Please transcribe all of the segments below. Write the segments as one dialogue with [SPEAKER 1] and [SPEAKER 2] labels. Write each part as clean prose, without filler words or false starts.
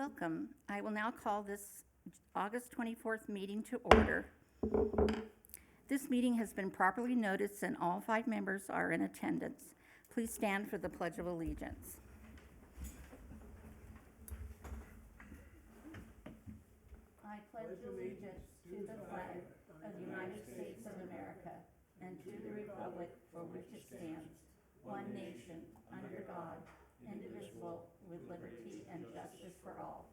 [SPEAKER 1] Welcome. I will now call this August 24th meeting to order. This meeting has been properly noticed and all 5 members are in attendance. Please stand for the Pledge of Allegiance. I pledge allegiance to the flag of the United States of America and to the republic for which it stands, one nation, under God, indivisible, with liberty and justice for all.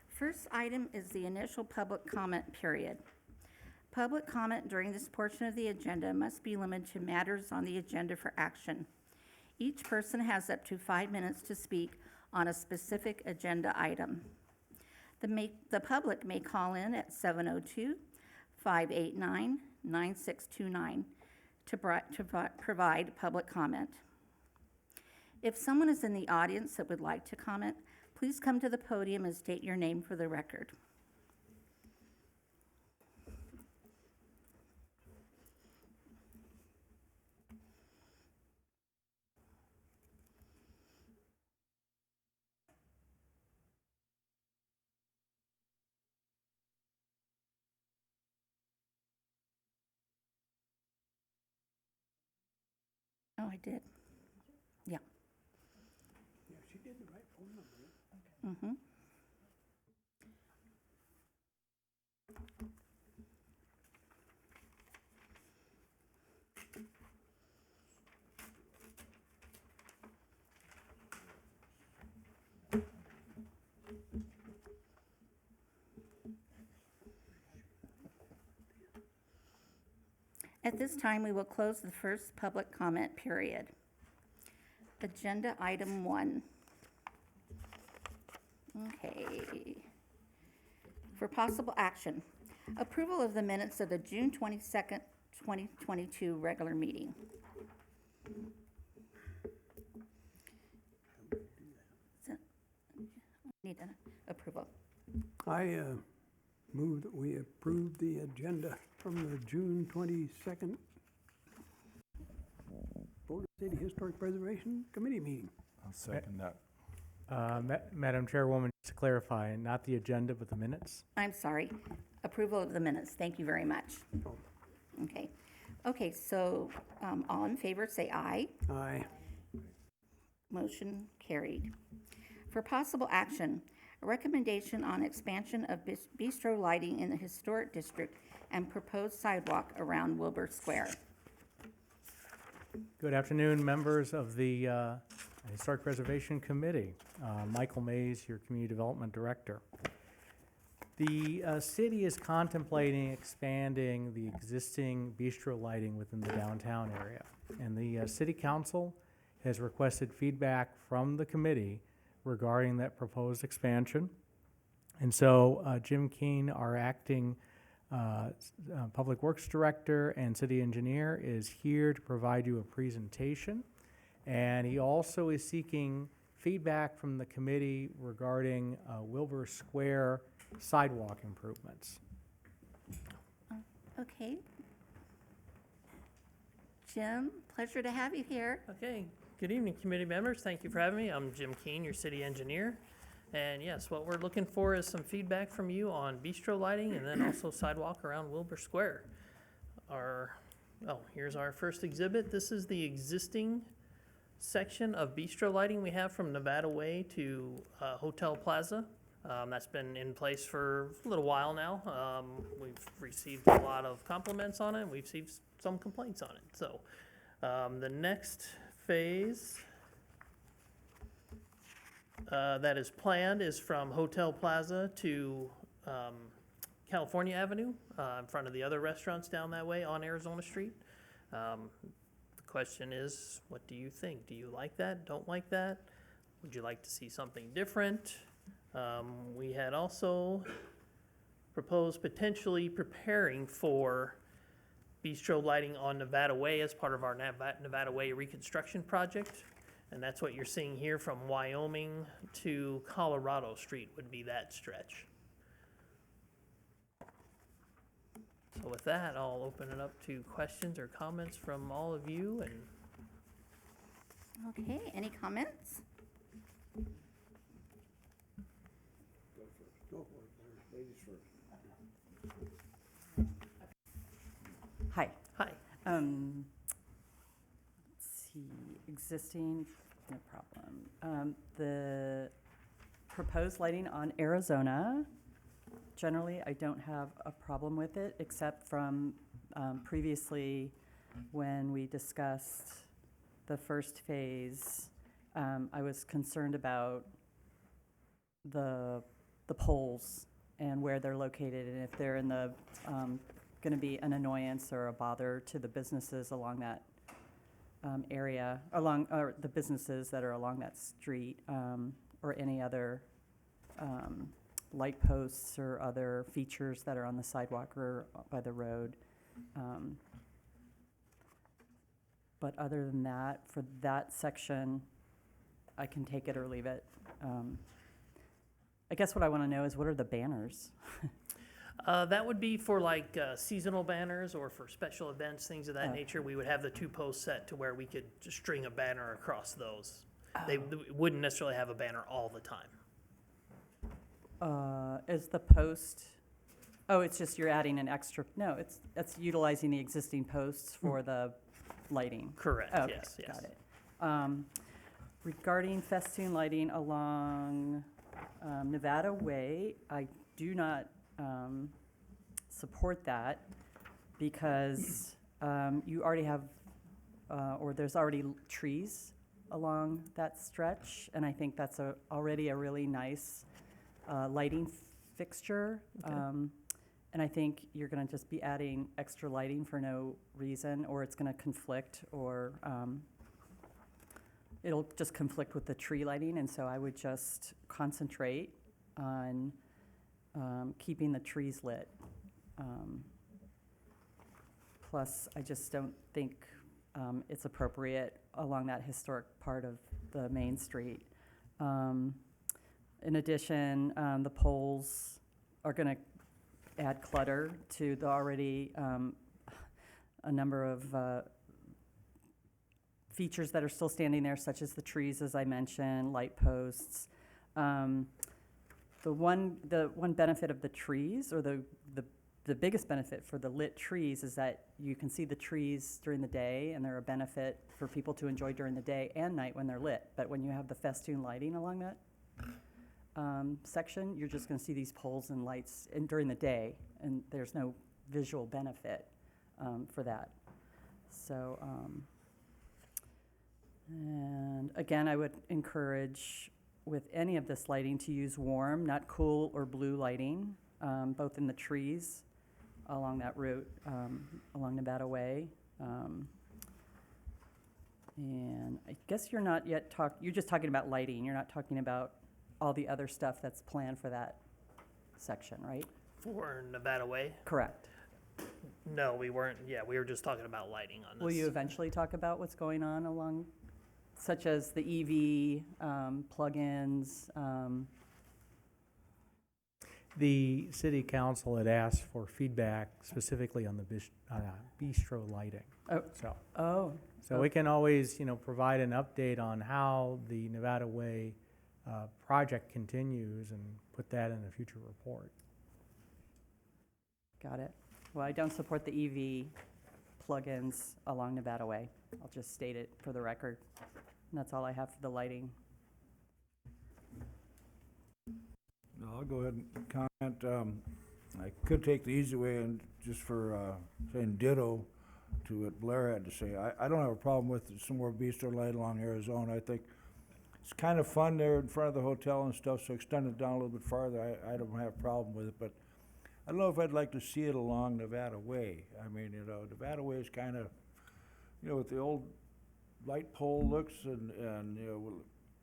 [SPEAKER 1] First item is the initial public comment period. Public comment during this portion of the agenda must be limited to matters on the agenda for action. Each person has up to 5 minutes to speak on a specific agenda item. The public may call in at 702-589-9629 to provide public comment. If someone is in the audience that would like to comment, please come to the podium and state your name for the record. Oh, I did. Yeah.
[SPEAKER 2] Yeah, she did the right phone number.
[SPEAKER 1] Mm-hmm. At this time, we will close the first public comment period. Agenda item 1. Okay. For possible action, approval of the minutes of the June 22nd, 2022 regular meeting. Need an approval.
[SPEAKER 2] I move that we approve the agenda from the June 22nd Boulder City Historic Preservation Committee meeting.
[SPEAKER 3] I'll second that.
[SPEAKER 4] Madam Chairwoman, just to clarify, not the agenda, but the minutes?
[SPEAKER 1] I'm sorry. Approval of the minutes. Thank you very much.
[SPEAKER 2] Oh.
[SPEAKER 1] Okay. Okay, so all in favor, say aye.
[SPEAKER 2] Aye.
[SPEAKER 1] Motion carried. For possible action, a recommendation on expansion of bistro lighting in the historic district and proposed sidewalk around Wilbur Square.
[SPEAKER 4] Good afternoon, members of the Historic Preservation Committee. Michael Mays, your Community Development Director. The city is contemplating expanding the existing bistro lighting within the downtown area, and the City Council has requested feedback from the committee regarding that proposed expansion. And so Jim Keene, our acting Public Works Director and City Engineer, is here to provide you a presentation. And he also is seeking feedback from the committee regarding Wilbur Square sidewalk improvements.
[SPEAKER 1] Okay. Jim, pleasure to have you here.
[SPEAKER 5] Okay, good evening, committee members. Thank you for having me. I'm Jim Keene, your city engineer. And yes, what we're looking for is some feedback from you on bistro lighting and then also sidewalk around Wilbur Square. Here's our first exhibit. This is the existing section of bistro lighting we have from Nevada Way to Hotel Plaza. That's been in place for a little while now. We've received a lot of compliments on it. We've received some complaints on it. So the next phase that is planned is from Hotel Plaza to California Avenue, in front of the other restaurants down that way on Arizona Street. The question is, what do you think? Do you like that? Don't like that? Would you like to see something different? We had also proposed potentially preparing for bistro lighting on Nevada Way as part of our Nevada Way reconstruction project. And that's what you're seeing here from Wyoming to Colorado Street would be that stretch. So with that, I'll open it up to questions or comments from all of you, and
[SPEAKER 1] Okay, any comments?
[SPEAKER 2] Go for it, ladies first.
[SPEAKER 3] Hi.
[SPEAKER 5] Hi.
[SPEAKER 3] Let's see, existing, no problem. The proposed lighting on Arizona, generally, I don't have a problem with it, except from previously when we discussed the first phase, I was concerned about the poles and where they're located, and if they're in the, going to be an annoyance or a bother to the businesses along that area, or the businesses that are along that street, or any other light posts or other features that are on the sidewalk or by the road. But other than that, for that section, I can take it or leave it. I guess what I want to know is, what are the banners?
[SPEAKER 5] That would be for like seasonal banners or for special events, things of that
[SPEAKER 3] Oh.
[SPEAKER 5] nature. We would have the two posts set to where we could just string a banner across those. They wouldn't necessarily have a banner all the time.
[SPEAKER 3] Is the post, oh, it's just you're adding an extra, no, it's utilizing the existing posts for the lighting.
[SPEAKER 5] Correct,
[SPEAKER 3] Oh, okay,
[SPEAKER 5] yes, yes.
[SPEAKER 3] got it. Regarding Festoon Lighting along Nevada Way, I do not support that because you already have, or there's already trees along that stretch, and I think that's already a really nice lighting fixture.
[SPEAKER 5] Okay.
[SPEAKER 3] And I think you're going to just be adding extra lighting for no reason, or it's going to conflict, or it'll just conflict with the tree lighting, and so I would just concentrate on keeping the trees lit. Plus, I just don't think it's appropriate along that historic part of the main street. In addition, the poles are going to add clutter to the already a number of features that are still standing there, such as the trees, as I mentioned, light posts. The one benefit of the trees, or the biggest benefit for the lit trees, is that you can see the trees during the day, and they're a benefit for people to enjoy during the day and night when they're lit. But when you have the Festoon lighting along that section, you're just going to see these poles and lights during the day, and there's no visual benefit for that. So, and again, I would encourage with any of this lighting to use warm, not cool or blue lighting, both in the trees along that route, along Nevada Way. And I guess you're not yet you're just talking about lighting. You're not talking about all the other stuff that's planned for that section, right?
[SPEAKER 5] For Nevada Way?
[SPEAKER 3] Correct.
[SPEAKER 5] No, we weren't. Yeah, we were just talking about lighting on this.
[SPEAKER 3] Will you eventually talk about what's going on along, such as the EV plugins?
[SPEAKER 4] The city council had asked for feedback specifically on the bistro lighting.
[SPEAKER 3] Oh.
[SPEAKER 4] So we can always, provide an update on how the Nevada Way project continues and put that in a future report.
[SPEAKER 3] Got it. Well, I don't support the EV plugins along Nevada Way. I'll just state it for the record. And that's all I have for the lighting.
[SPEAKER 6] No, I'll go ahead and comment. I could take the easy way and just for saying ditto to what Blair had to say. I don't have a problem with some more bistro light along Arizona. I think it's kind of fun there in front of the hotel and stuff, so extend it down a little bit farther. I don't have a problem with it, but I don't know if I'd like to see it along Nevada Way. I mean, Nevada Way is kind of, with the old light pole looks and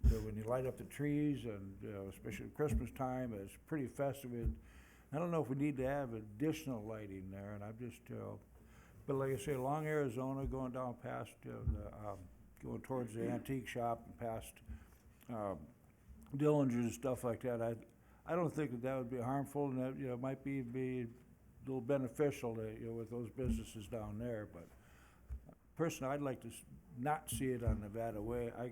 [SPEAKER 6] when you light up the trees and, especially at Christmas time, it's pretty festive. I don't know if we need to have additional lighting there, and I'm just, but like I say, along Arizona, going down past, going towards the antique shop and past Dillinger's and stuff like that, I don't think that would be harmful, and that, might be a little beneficial to, with those businesses down there, but personally, I'd like to not see it on Nevada Way. I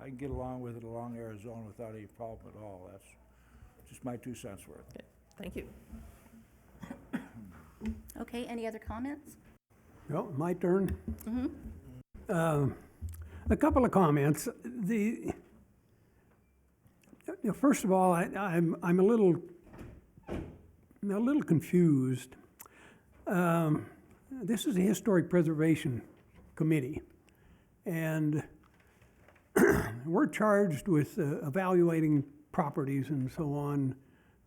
[SPEAKER 6] can get along with it along Arizona without any problem at all. That's just my 2 cents worth.
[SPEAKER 5] Thank you.
[SPEAKER 1] Okay, any other comments?
[SPEAKER 2] Well, my turn.
[SPEAKER 1] Mm-hmm.
[SPEAKER 2] A couple of comments. First of all, I'm a little confused. This is a Historic Preservation Committee, and we're charged with evaluating properties and so on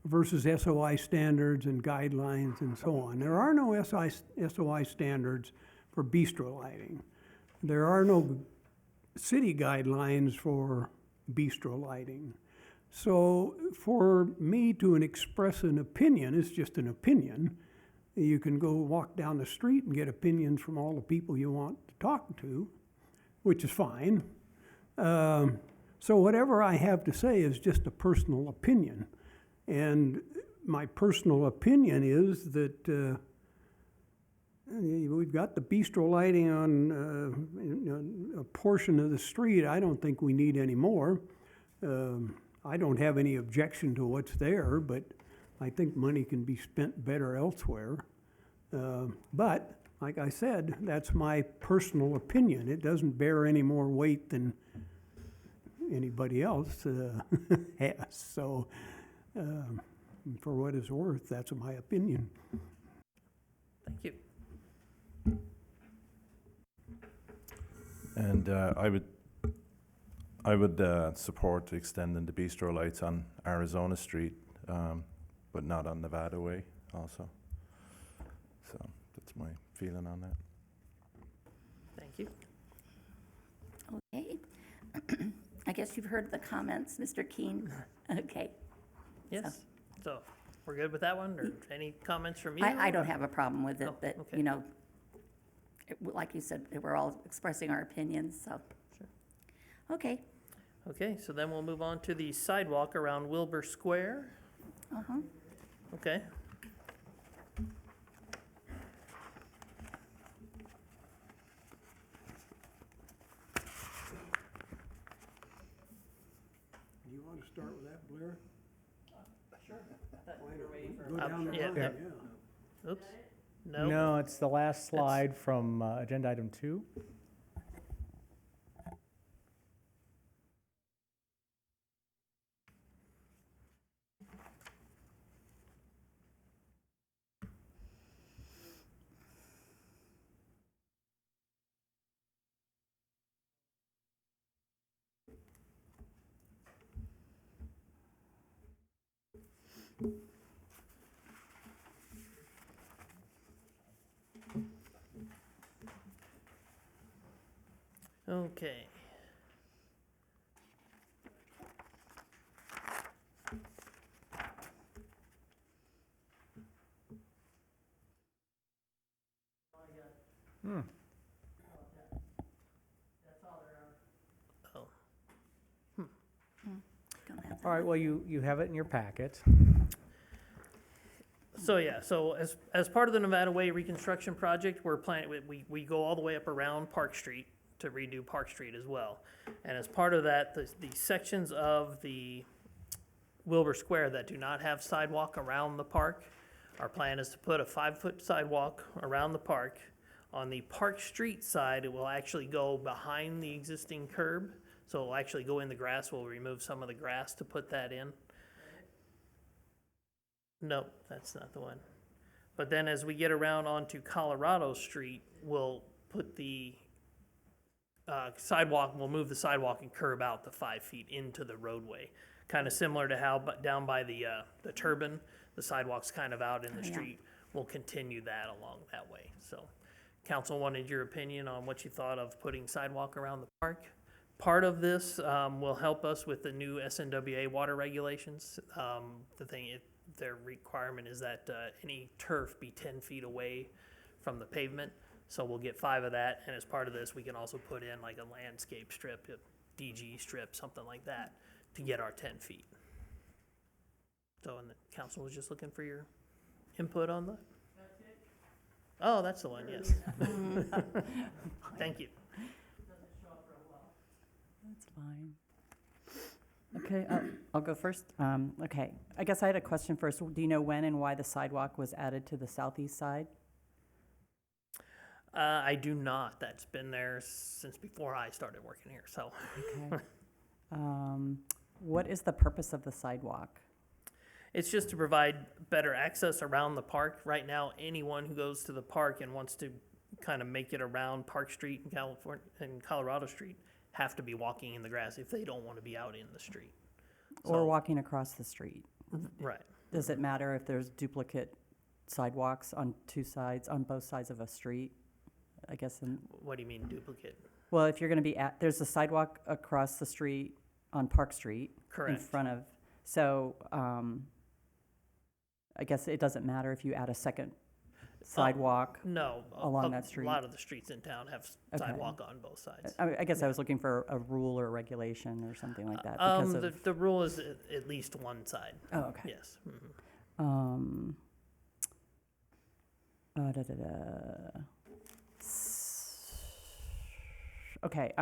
[SPEAKER 2] versus SOI standards and guidelines and so on. There are no SOI standards for bistro lighting. There are no city guidelines for bistro lighting. So for me to express an opinion, it's just an opinion. You can go walk down the street and get opinions from all the people you want to talk to, which is fine. So whatever I have to say is just a personal opinion. And my personal opinion is that we've got the bistro lighting on a portion of the street. I don't think we need any more. I don't have any objection to what's there, but I think money can be spent better elsewhere. But, like I said, that's my personal opinion. It doesn't bear any more weight than anybody else has. So, for what it's worth, that's my opinion.
[SPEAKER 5] Thank you.
[SPEAKER 7] And I would support extending the bistro lights on Arizona Street, but not on Nevada Way also. So that's my feeling on that.
[SPEAKER 5] Thank you.
[SPEAKER 1] Okay. I guess you've heard the comments, Mr. Keen. Okay.
[SPEAKER 5] Yes. So we're good with that one, or any comments from you?
[SPEAKER 1] I don't have a problem with it,
[SPEAKER 5] Oh,
[SPEAKER 1] but,
[SPEAKER 5] okay.
[SPEAKER 1] you know, like you said, we're all expressing our opinions, so.
[SPEAKER 5] Sure.
[SPEAKER 1] Okay.
[SPEAKER 5] Okay, so then we'll move on to the sidewalk around Wilbur Square.
[SPEAKER 1] Uh-huh.
[SPEAKER 5] Okay.
[SPEAKER 2] Do you want to start with that, Blair?
[SPEAKER 5] Sure.
[SPEAKER 2] Go down the
[SPEAKER 5] Yeah,
[SPEAKER 2] line,
[SPEAKER 5] yeah.
[SPEAKER 2] yeah.
[SPEAKER 5] Oops. No.
[SPEAKER 4] No, it's the last slide from agenda item 2.
[SPEAKER 5] Okay.
[SPEAKER 4] Hmm.
[SPEAKER 5] Oh,
[SPEAKER 1] Don't have that.
[SPEAKER 4] All right, well, you have it in your packet.
[SPEAKER 5] so yeah, so as part of the Nevada Way reconstruction project, we're planning, we go all the way up around Park Street to redo Park Street as well. And as part of that, the sections of the Wilbur Square that do not have sidewalk around the park, our plan is to put a 5-foot sidewalk around the park. On the Park Street side, it will actually go behind the existing curb, so it'll actually go in the grass. We'll remove some of the grass to put that in. No, that's not the one. But then as we get around onto Colorado Street, we'll put the sidewalk, we'll move the sidewalk and curb out the 5 feet into the roadway. Kind of similar to how down by the turbine, the sidewalk's kind of out in the
[SPEAKER 1] Oh, yeah.
[SPEAKER 5] street. We'll continue that along that way. So council wanted your opinion on what you thought of putting sidewalk around the park. Part of this will help us with the new SNWA water regulations. Their requirement is that any turf be 10 feet away from the pavement. So we'll get 5 of that, and as part of this, we can also put in like a landscape strip, a DG strip, something like that, to get our 10 feet. So, and the council was just looking for your input on that? Oh, that's the one, yes. Thank you.
[SPEAKER 3] That's fine. Okay, I'll go first. Okay, I guess I had a question first. Do you know when and why the sidewalk was added to the southeast side?
[SPEAKER 5] I do not. That's been there since before I started working here, so.
[SPEAKER 3] Okay. What is the purpose of the sidewalk?
[SPEAKER 5] It's just to provide better access around the park. Right now, anyone who goes to the park and wants to kind of make it around Park Street in California and Colorado Street have to be walking in the grass if they don't want to be out in the street.
[SPEAKER 3] Or
[SPEAKER 5] So-
[SPEAKER 3] walking across the street?
[SPEAKER 5] Right.
[SPEAKER 3] Does it matter if there's duplicate sidewalks on both sides of a street? I guess,
[SPEAKER 5] What do you mean duplicate?
[SPEAKER 3] well, if you're gonna be there's a sidewalk across the street on Park Street. In
[SPEAKER 5] Correct.
[SPEAKER 3] front of, so, I guess it doesn't matter if you add a second sidewalk.
[SPEAKER 5] No.
[SPEAKER 3] Along that street?
[SPEAKER 5] A lot of the streets in town have
[SPEAKER 3] Okay.
[SPEAKER 5] sidewalk on both sides.
[SPEAKER 3] I guess I was looking for a rule or regulation or something like that because of,
[SPEAKER 5] The rule is at least one side,
[SPEAKER 3] oh, okay.
[SPEAKER 5] yes. Mhm.
[SPEAKER 3] Okay,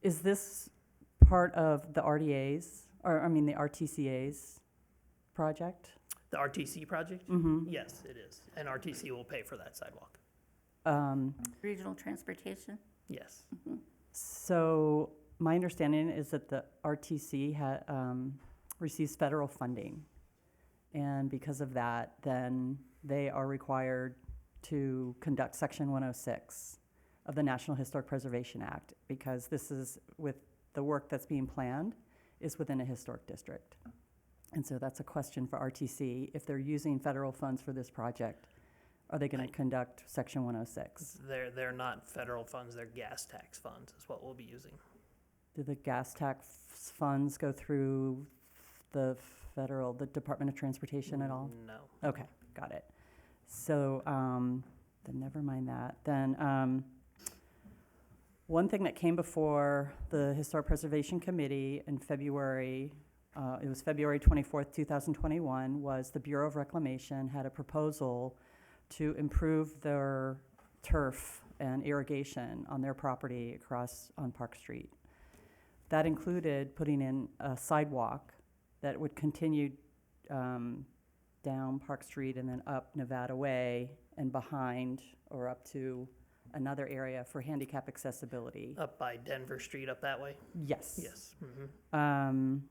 [SPEAKER 3] is this part of the RDA's, or, I mean, the RTCA's project?
[SPEAKER 5] The RTC project?
[SPEAKER 3] Mm-hmm.
[SPEAKER 5] Yes, it is. And RTC will pay for that sidewalk.
[SPEAKER 1] Regional transportation?
[SPEAKER 5] Yes.
[SPEAKER 3] So, my understanding is that the RTC receives federal funding. And because of that, then they are required to conduct Section 106 of the National Historic Preservation Act, because this is with the work that's being planned is within a historic district. And so that's a question for RTC. If they're using federal funds for this project, are they going to conduct Section 106?
[SPEAKER 5] They're not federal funds, they're gas tax funds is what we'll be using.
[SPEAKER 3] Do the gas tax funds go through the Department of Transportation at all?
[SPEAKER 5] No.
[SPEAKER 3] Okay, got it. So, then never mind that. Then, one thing that came before the Historic Preservation Committee in February, it was February 24th, 2021, was the Bureau of Reclamation had a proposal to improve their turf and irrigation on their property across on Park Street. That included putting in a sidewalk that would continue down Park Street and then up Nevada Way and behind or up to another area for handicap accessibility.
[SPEAKER 5] Up by Denver Street, up that way?
[SPEAKER 3] Yes.
[SPEAKER 5] Yes. Mhm.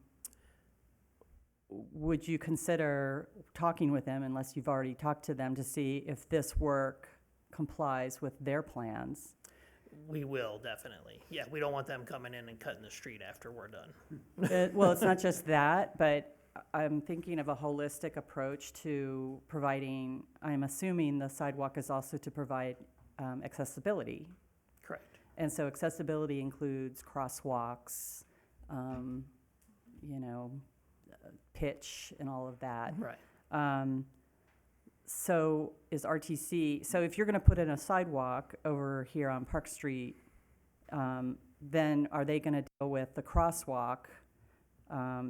[SPEAKER 3] Would you consider talking with them, unless you've already talked to them, to see if this work complies with their plans?
[SPEAKER 5] We will, definitely. Yeah, we don't want them coming in and cutting the street after we're done.
[SPEAKER 3] Well, it's not just that, but I'm thinking of a holistic approach to providing, I'm assuming the sidewalk is also to provide accessibility.
[SPEAKER 5] Correct.
[SPEAKER 3] And so accessibility includes crosswalks, pitch and all of that.
[SPEAKER 5] Right.
[SPEAKER 3] So is RTC, so if you're gonna put in a sidewalk over here on Park Street, then are they gonna deal with the crosswalk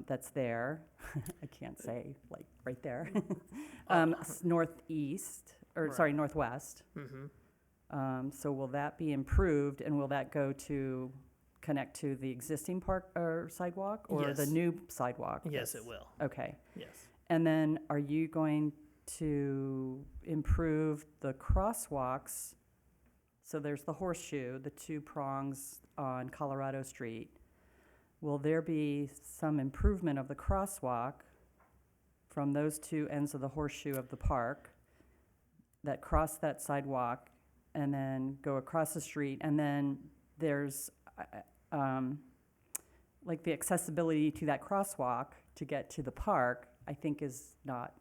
[SPEAKER 3] that's there? I can't say, like, right there. Northeast, or
[SPEAKER 5] Right.
[SPEAKER 3] sorry, northwest.
[SPEAKER 5] Mm-hmm.
[SPEAKER 3] So will that be improved, and will that go to connect to the existing park or sidewalk, or the
[SPEAKER 5] Yes.
[SPEAKER 3] new sidewalk?
[SPEAKER 5] Yes, it will.
[SPEAKER 3] Okay.
[SPEAKER 5] Yes.
[SPEAKER 3] And then are you going to improve the crosswalks? So there's the horseshoe, the two prongs on Colorado Street. Will there be some improvement of the crosswalk from those two ends of the horseshoe of the park that cross that sidewalk and then go across the street? And then there's like the accessibility to that crosswalk to get to the park, I think is not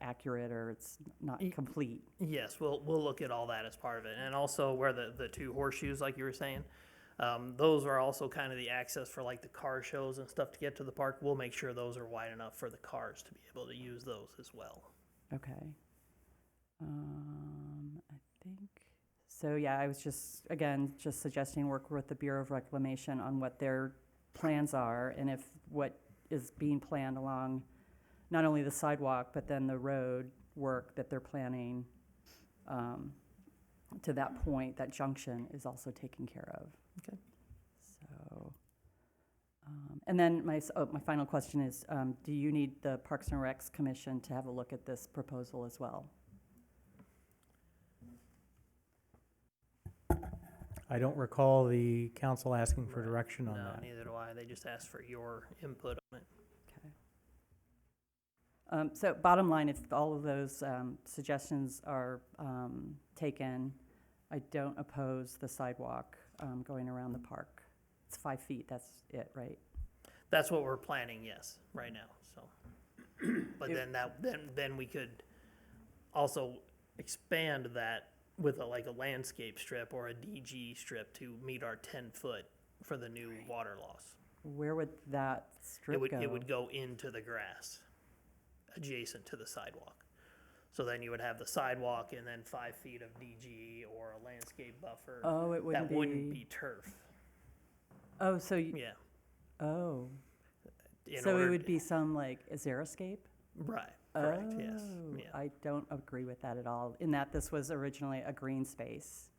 [SPEAKER 3] accurate, or it's not complete.
[SPEAKER 5] Yes, we'll look at all that as part of it. And also where the two horseshoes, like you were saying, those are also kind of the access for like the car shows and stuff to get to the park. We'll make sure those are wide enough for the cars to be able to use those as well.
[SPEAKER 3] Okay. I think, so yeah, I was just suggesting work with the Bureau of Reclamation on what their plans are, and if what is being planned along not only the sidewalk, but then the road work that they're planning to that point, that junction is also taken care of.
[SPEAKER 5] Okay.
[SPEAKER 3] So, and then my final question is, do you need the Parks and Recs Commission to have a look at this proposal as well?
[SPEAKER 4] I don't recall the council asking for direction on
[SPEAKER 5] No,
[SPEAKER 4] that.
[SPEAKER 5] neither do I. They just asked for your input on it.
[SPEAKER 3] Okay. So bottom line, if all of those suggestions are taken, I don't oppose the sidewalk going around the park. It's 5 feet, that's it, right?
[SPEAKER 5] That's what we're planning, yes, right now, so. But then we could also expand that with like a landscape strip or a DG strip to meet our 10-foot for the new water loss.
[SPEAKER 3] Where would that strip go?
[SPEAKER 5] It would go into the grass, adjacent to the sidewalk. So then you would have the sidewalk and then 5 feet of DG or a landscape buffer.
[SPEAKER 3] Oh, it wouldn't
[SPEAKER 5] That wouldn't be turf,
[SPEAKER 3] Oh, so,
[SPEAKER 5] yeah.
[SPEAKER 3] oh,
[SPEAKER 5] in
[SPEAKER 3] so it
[SPEAKER 5] order-
[SPEAKER 3] would be some like a xeriscape?
[SPEAKER 5] Right, correct, yes,
[SPEAKER 3] Oh,
[SPEAKER 5] yeah.
[SPEAKER 3] I don't agree with that at all, in that this was originally a green space.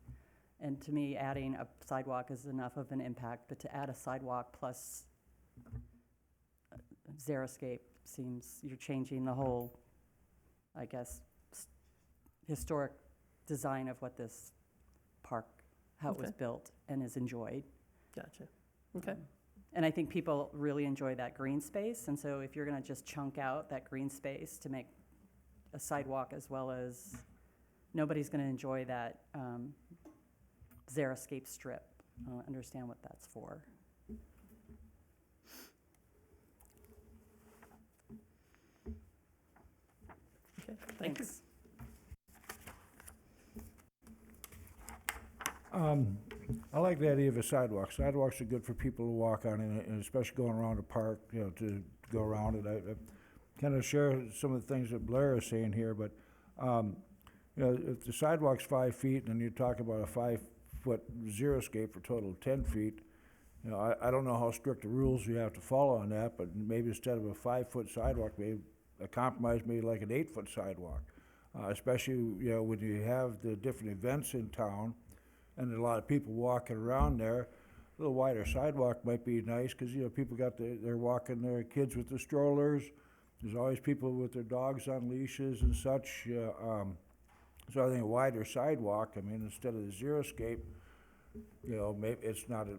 [SPEAKER 3] And to me, adding a sidewalk is enough of an impact, but to add a sidewalk plus xeriscape seems, you're changing the whole, I guess, historic design of what this park, how it was
[SPEAKER 5] Okay.
[SPEAKER 3] built and is enjoyed.
[SPEAKER 5] Gotcha, okay.
[SPEAKER 3] And I think people really enjoy that green space, and so if you're gonna just chunk out that green space to make a sidewalk as well as, nobody's gonna enjoy that xeriscape strip. I don't understand what that's for.
[SPEAKER 5] Okay, thank you.
[SPEAKER 3] Thanks.
[SPEAKER 6] I like the idea of a sidewalk. Sidewalks are good for people to walk on, and especially going around the park, you know, to go around it. I kind of share some of the things that Blair is saying here, but, you know, if the sidewalk's 5 feet and you talk about a 5-foot xeriscape for a total of 10 feet, you know, I don't know how strict the rules you have to follow on that, but maybe instead of a 5-foot sidewalk, maybe a compromise, maybe like an 8-foot sidewalk. Especially, you know, when you have the different events in town, and a lot of people walking around there, a little wider sidewalk might be nice, because, you know, people they're walking their kids with the strollers. There's always people with their dogs on leashes and such. So I think a wider sidewalk, I mean, instead of the xeriscape, you know, maybe it's not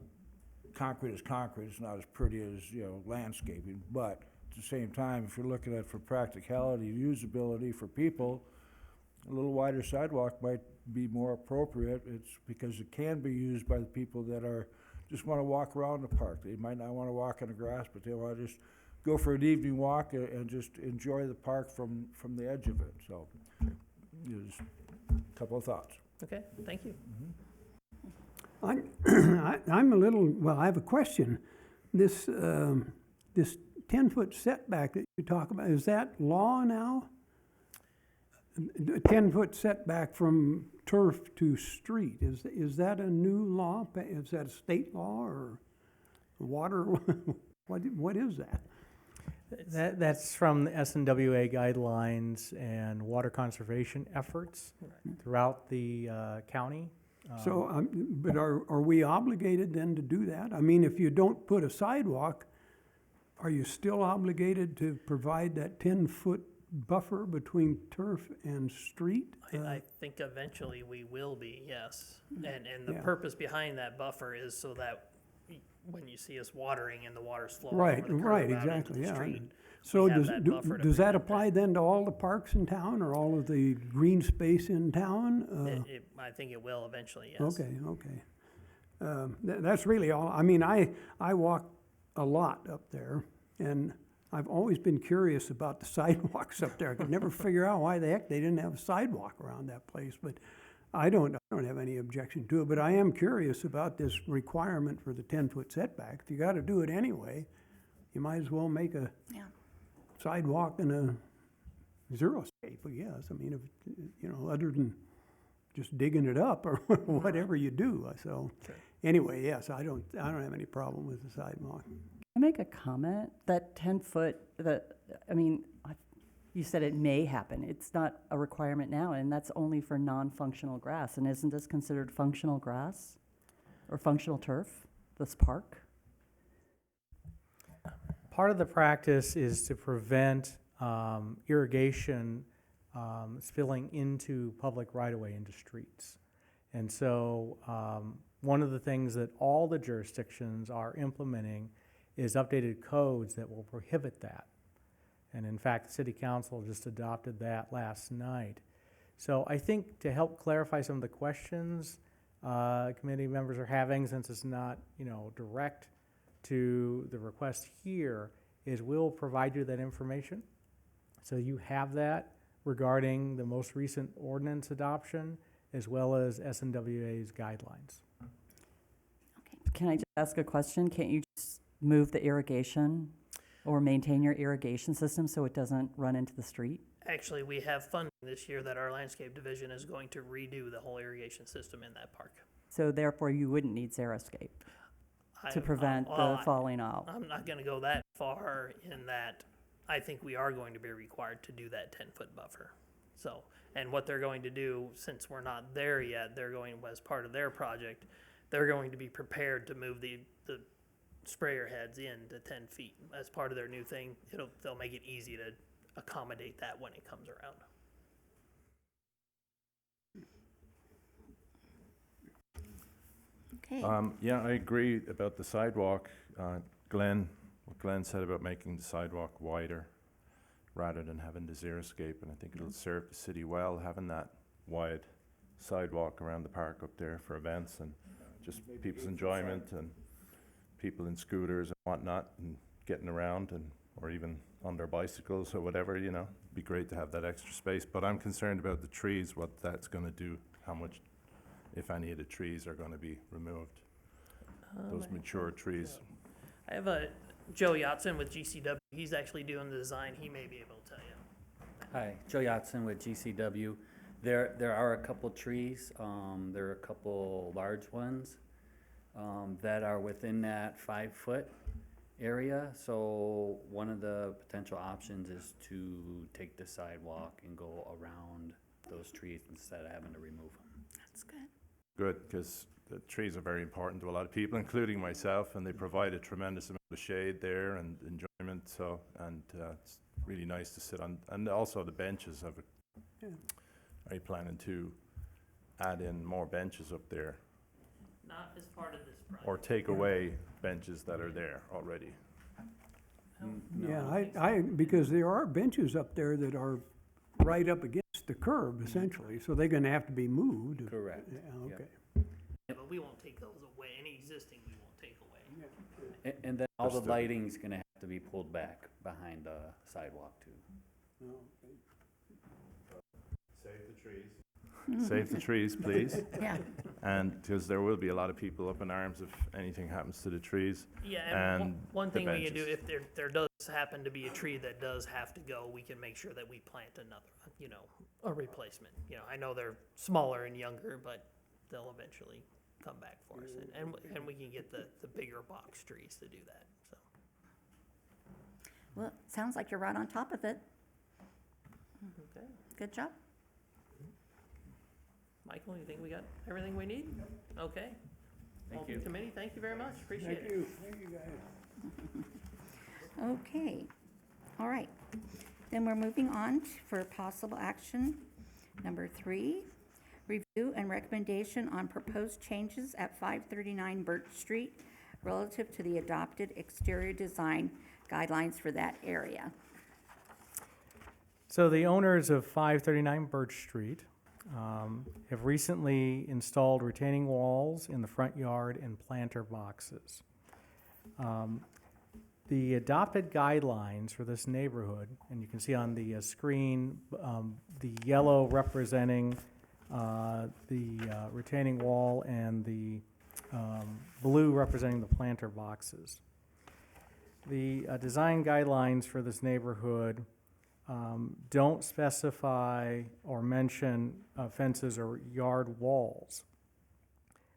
[SPEAKER 6] concrete is concrete, it's not as pretty as, you know, landscaping. But at the same time, if you're looking at for practicality, usability for people, a little wider sidewalk might be more appropriate. It's because it can be used by the people that just want to walk around the park. They might not want to walk in the grass, but they want to just go for an evening walk and just enjoy the park from the edge of it. So, you know, just a couple of thoughts.
[SPEAKER 5] Okay, thank you.
[SPEAKER 2] I'm a little, well, I have a question. This 10-foot setback that you talk about, is that law now? A 10-foot setback from turf to street, is that a new law? Is that a state law or water? What is that?
[SPEAKER 4] That's from the SNWA guidelines and water conservation efforts throughout the county.
[SPEAKER 2] So, but are we obligated then to do that? I mean, if you don't put a sidewalk, are you still obligated to provide that 10-foot buffer between turf and street?
[SPEAKER 5] I think eventually we will be, yes. And the
[SPEAKER 2] Yeah.
[SPEAKER 5] purpose behind that buffer is so that when you see us watering and the water's flowing
[SPEAKER 2] Right,
[SPEAKER 5] over the curb
[SPEAKER 2] right,
[SPEAKER 5] out into
[SPEAKER 2] exactly,
[SPEAKER 5] the
[SPEAKER 2] yeah.
[SPEAKER 5] street.
[SPEAKER 2] So
[SPEAKER 5] we have
[SPEAKER 2] does,
[SPEAKER 5] that buffer to
[SPEAKER 2] does that
[SPEAKER 5] prevent
[SPEAKER 2] apply then to all the parks in town or all of the green space in town?
[SPEAKER 5] I think it will eventually, yes.
[SPEAKER 2] Okay, okay. That's really all, I mean, I walk a lot up there, and I've always been curious about the sidewalks up there. I could never figure out why the heck they didn't have a sidewalk around that place, but I don't have any objection to it, but I am curious about this requirement for the 10-foot setback. If you gotta do it anyway, you might as well make a
[SPEAKER 1] Yeah.
[SPEAKER 2] sidewalk and a xeriscape, I guess. I mean, if, you know, other than just digging it up or whatever you do, so.
[SPEAKER 5] Sure.
[SPEAKER 2] Anyway, yes, I don't have any problem with the sidewalk.
[SPEAKER 3] Can I make a comment? That 10-foot, I mean, You said it may happen. It's not a requirement now, and that's only for non-functional grass. And isn't this considered functional grass or functional turf, this park?
[SPEAKER 4] Part of the practice is to prevent irrigation spilling into public right-of-way into streets. And so one of the things that all the jurisdictions are implementing is updated codes that will prohibit that. And in fact, the City Council just adopted that last night. So I think to help clarify some of the questions committee members are having, since it's not, direct to the request here, is we'll provide you that information. So you have that regarding the most recent ordinance adoption, as well as SNWA's guidelines.
[SPEAKER 3] Can I just ask a question? Can't you just move the irrigation or maintain your irrigation system so it doesn't run into the street?
[SPEAKER 5] Actually, we have funding this year that our landscape division is going to redo the whole irrigation system in that park.
[SPEAKER 3] So therefore, you wouldn't need xeriscape to prevent the falling out.
[SPEAKER 5] I'm not gonna go that far in that I think we are going to be required to do that 10-foot buffer. So, and what they're going to do, since we're not there yet, they're going, as part of their project, they're going to be prepared to move the sprayer heads in to 10 feet. As part of their new thing, they'll make it easy to accommodate that when it comes around.
[SPEAKER 1] Okay.
[SPEAKER 7] Yeah, I agree about the sidewalk. What Glenn said about making the sidewalk wider rather than having the xeriscape, and I think it'll serve the city well, having that wide sidewalk around the park up there for events and just people's enjoyment and people in scooters and whatnot and getting around or even on their bicycles or whatever, It'd be great to have that extra space. But I'm concerned about the trees, what that's gonna do, how much, if any of the trees are gonna be removed. Those mature trees.
[SPEAKER 5] I have Joe Yatson with GCW. He's actually doing the design. He may be able to tell you.
[SPEAKER 8] Hi, Joe Yatson with GCW. There are a couple trees, there are a couple large ones, that are within that 5-foot area. So one of the potential options is to take the sidewalk and go around those trees instead of having to remove them.
[SPEAKER 1] That's good.
[SPEAKER 7] Good, because the trees are very important to a lot of people, including myself, and they provide a tremendous amount of shade there and enjoyment. So, it's really nice to sit on, and also the benches. Are you planning to add in more benches up there,
[SPEAKER 5] Not as part of this project.
[SPEAKER 7] or take away benches that are there already?
[SPEAKER 2] Yeah, because there are benches up there that are right up against the curb essentially, so they're gonna have to be moved.
[SPEAKER 8] Correct.
[SPEAKER 2] Yeah,
[SPEAKER 8] Yep.
[SPEAKER 2] okay.
[SPEAKER 5] Yeah, but we won't take those away. Any existing we won't take away.
[SPEAKER 8] And then all the
[SPEAKER 7] Understood.
[SPEAKER 8] lighting's gonna have to be pulled back behind the sidewalk too.
[SPEAKER 7] Save the trees. Save the trees, please.
[SPEAKER 1] Yeah.
[SPEAKER 7] And, because there will be a lot of people up in arms if anything happens to the trees.
[SPEAKER 5] Yeah, and
[SPEAKER 7] And
[SPEAKER 5] one
[SPEAKER 7] the
[SPEAKER 5] thing we can do,
[SPEAKER 7] benches.
[SPEAKER 5] if there does happen to be a tree that does have to go, we can make sure that we plant another, a replacement. I know they're smaller and younger, but they'll eventually come back for us. And we can get the bigger box trees to do that, so.
[SPEAKER 1] Well, it sounds like you're right on top of it.
[SPEAKER 5] Okay.
[SPEAKER 1] Good job.
[SPEAKER 5] Michael, you think we got everything we need? Okay.
[SPEAKER 8] Thank
[SPEAKER 5] Well,
[SPEAKER 8] you.
[SPEAKER 5] Committee, thank you very much. Appreciate it.
[SPEAKER 2] Thank you guys.
[SPEAKER 1] Okay, all right. Then we're moving on for possible action. Number 3, review and recommendation on proposed changes at 539 Birch Street relative to the adopted exterior design guidelines for that area.
[SPEAKER 4] So the owners of 539 Birch Street have recently installed retaining walls in the front yard and planter boxes. The adopted guidelines for this neighborhood, and you can see on the screen, the yellow representing the retaining wall and the blue representing the planter boxes. The design guidelines for this neighborhood don't specify or mention fences or yard walls.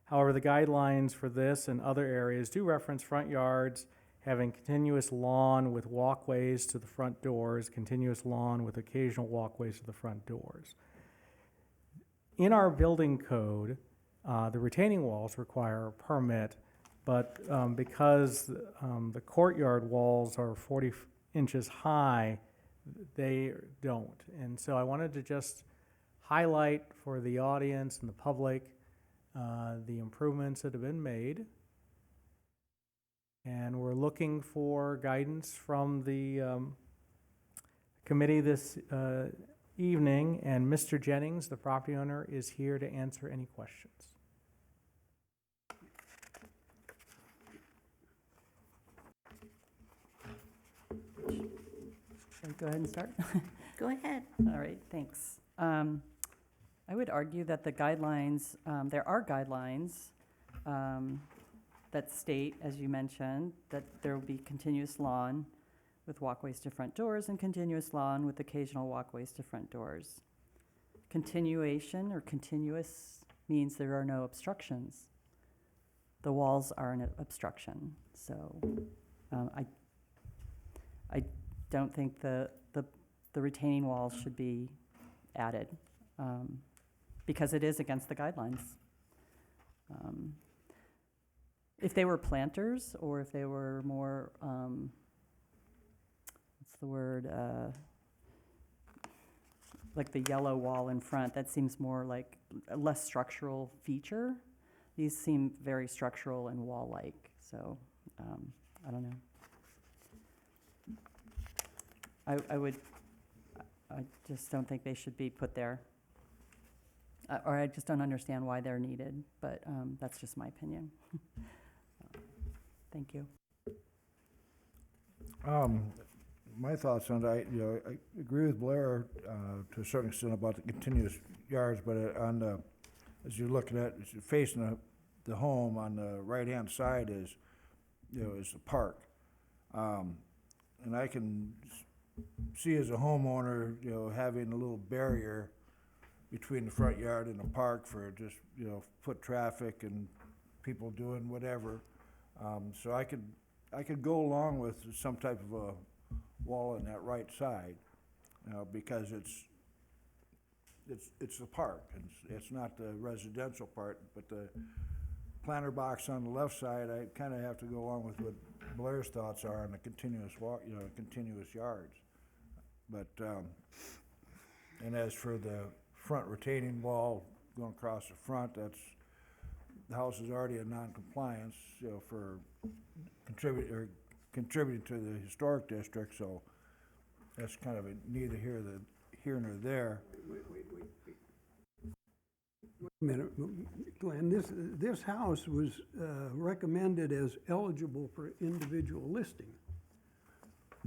[SPEAKER 4] However, the guidelines for this and other areas do reference front yards having continuous lawn with walkways to the front doors, continuous lawn with occasional walkways to the front doors. In our building code, the retaining walls require a permit, but because the courtyard walls are 40 inches high, they don't. And so I wanted to just highlight for the audience and the public the improvements that have been made. And we're looking for guidance from the committee this evening, and Mr. Jennings, the property owner, is here to answer any questions.
[SPEAKER 3] Shall we go ahead and start?
[SPEAKER 1] Go ahead.
[SPEAKER 3] All right, thanks. I would argue that the guidelines, there are guidelines that state, as you mentioned, that there will be continuous lawn with walkways to front doors and continuous lawn with occasional walkways to front doors. Continuation or continuous means there are no obstructions. The walls are an obstruction, so I don't think the retaining walls should be added because it is against the guidelines. If they were planters or if they were more, what's the word, like the yellow wall in front, that seems more like a less structural feature. These seem very structural and wall-like, so I don't know. I just don't think they should be put there. Or I just don't understand why they're needed, but that's just my opinion. Thank you.
[SPEAKER 6] My thoughts on that, I agree with Blair to a certain extent about the continuous yards, but as you're looking at, as you're facing the home on the right-hand side is the park. And I can see as a homeowner, having a little barrier between the front yard and the park for just, foot traffic and people doing whatever. So I could go along with some type of a wall on that right side, because it's the park. It's not the residential part, but the planter box on the left side, I kind of have to go along with what Blair's thoughts are on the continuous walk, continuous yards. But, and as for the front retaining wall going across the front, the house is already in non-compliance, for contributing to the historic district, so that's kind of neither here nor there.
[SPEAKER 2] Wait a minute, Glenn, this house was recommended as eligible for individual listing.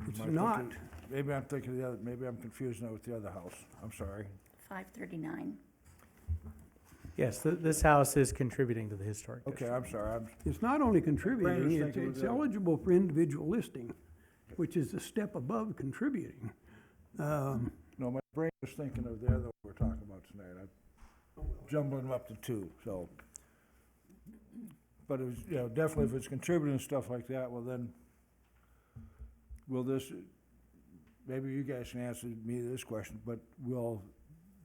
[SPEAKER 2] It's not.
[SPEAKER 6] Maybe I'm thinking of the other, maybe I'm confusing it with the other house. I'm sorry.
[SPEAKER 1] 539.
[SPEAKER 4] Yes, this house is contributing to the historic district.
[SPEAKER 6] Okay, I'm sorry.
[SPEAKER 2] It's not only contributing,
[SPEAKER 6] Brain is thinking of
[SPEAKER 2] it's
[SPEAKER 6] the other.
[SPEAKER 2] eligible for individual listing, which is a step above contributing.
[SPEAKER 6] No, my brain was thinking of the other one we're talking about tonight. I'm jumbling them up to two, so. But it was, definitely if it's contributing and stuff like that, well then, will this, maybe you guys can answer me this question, but will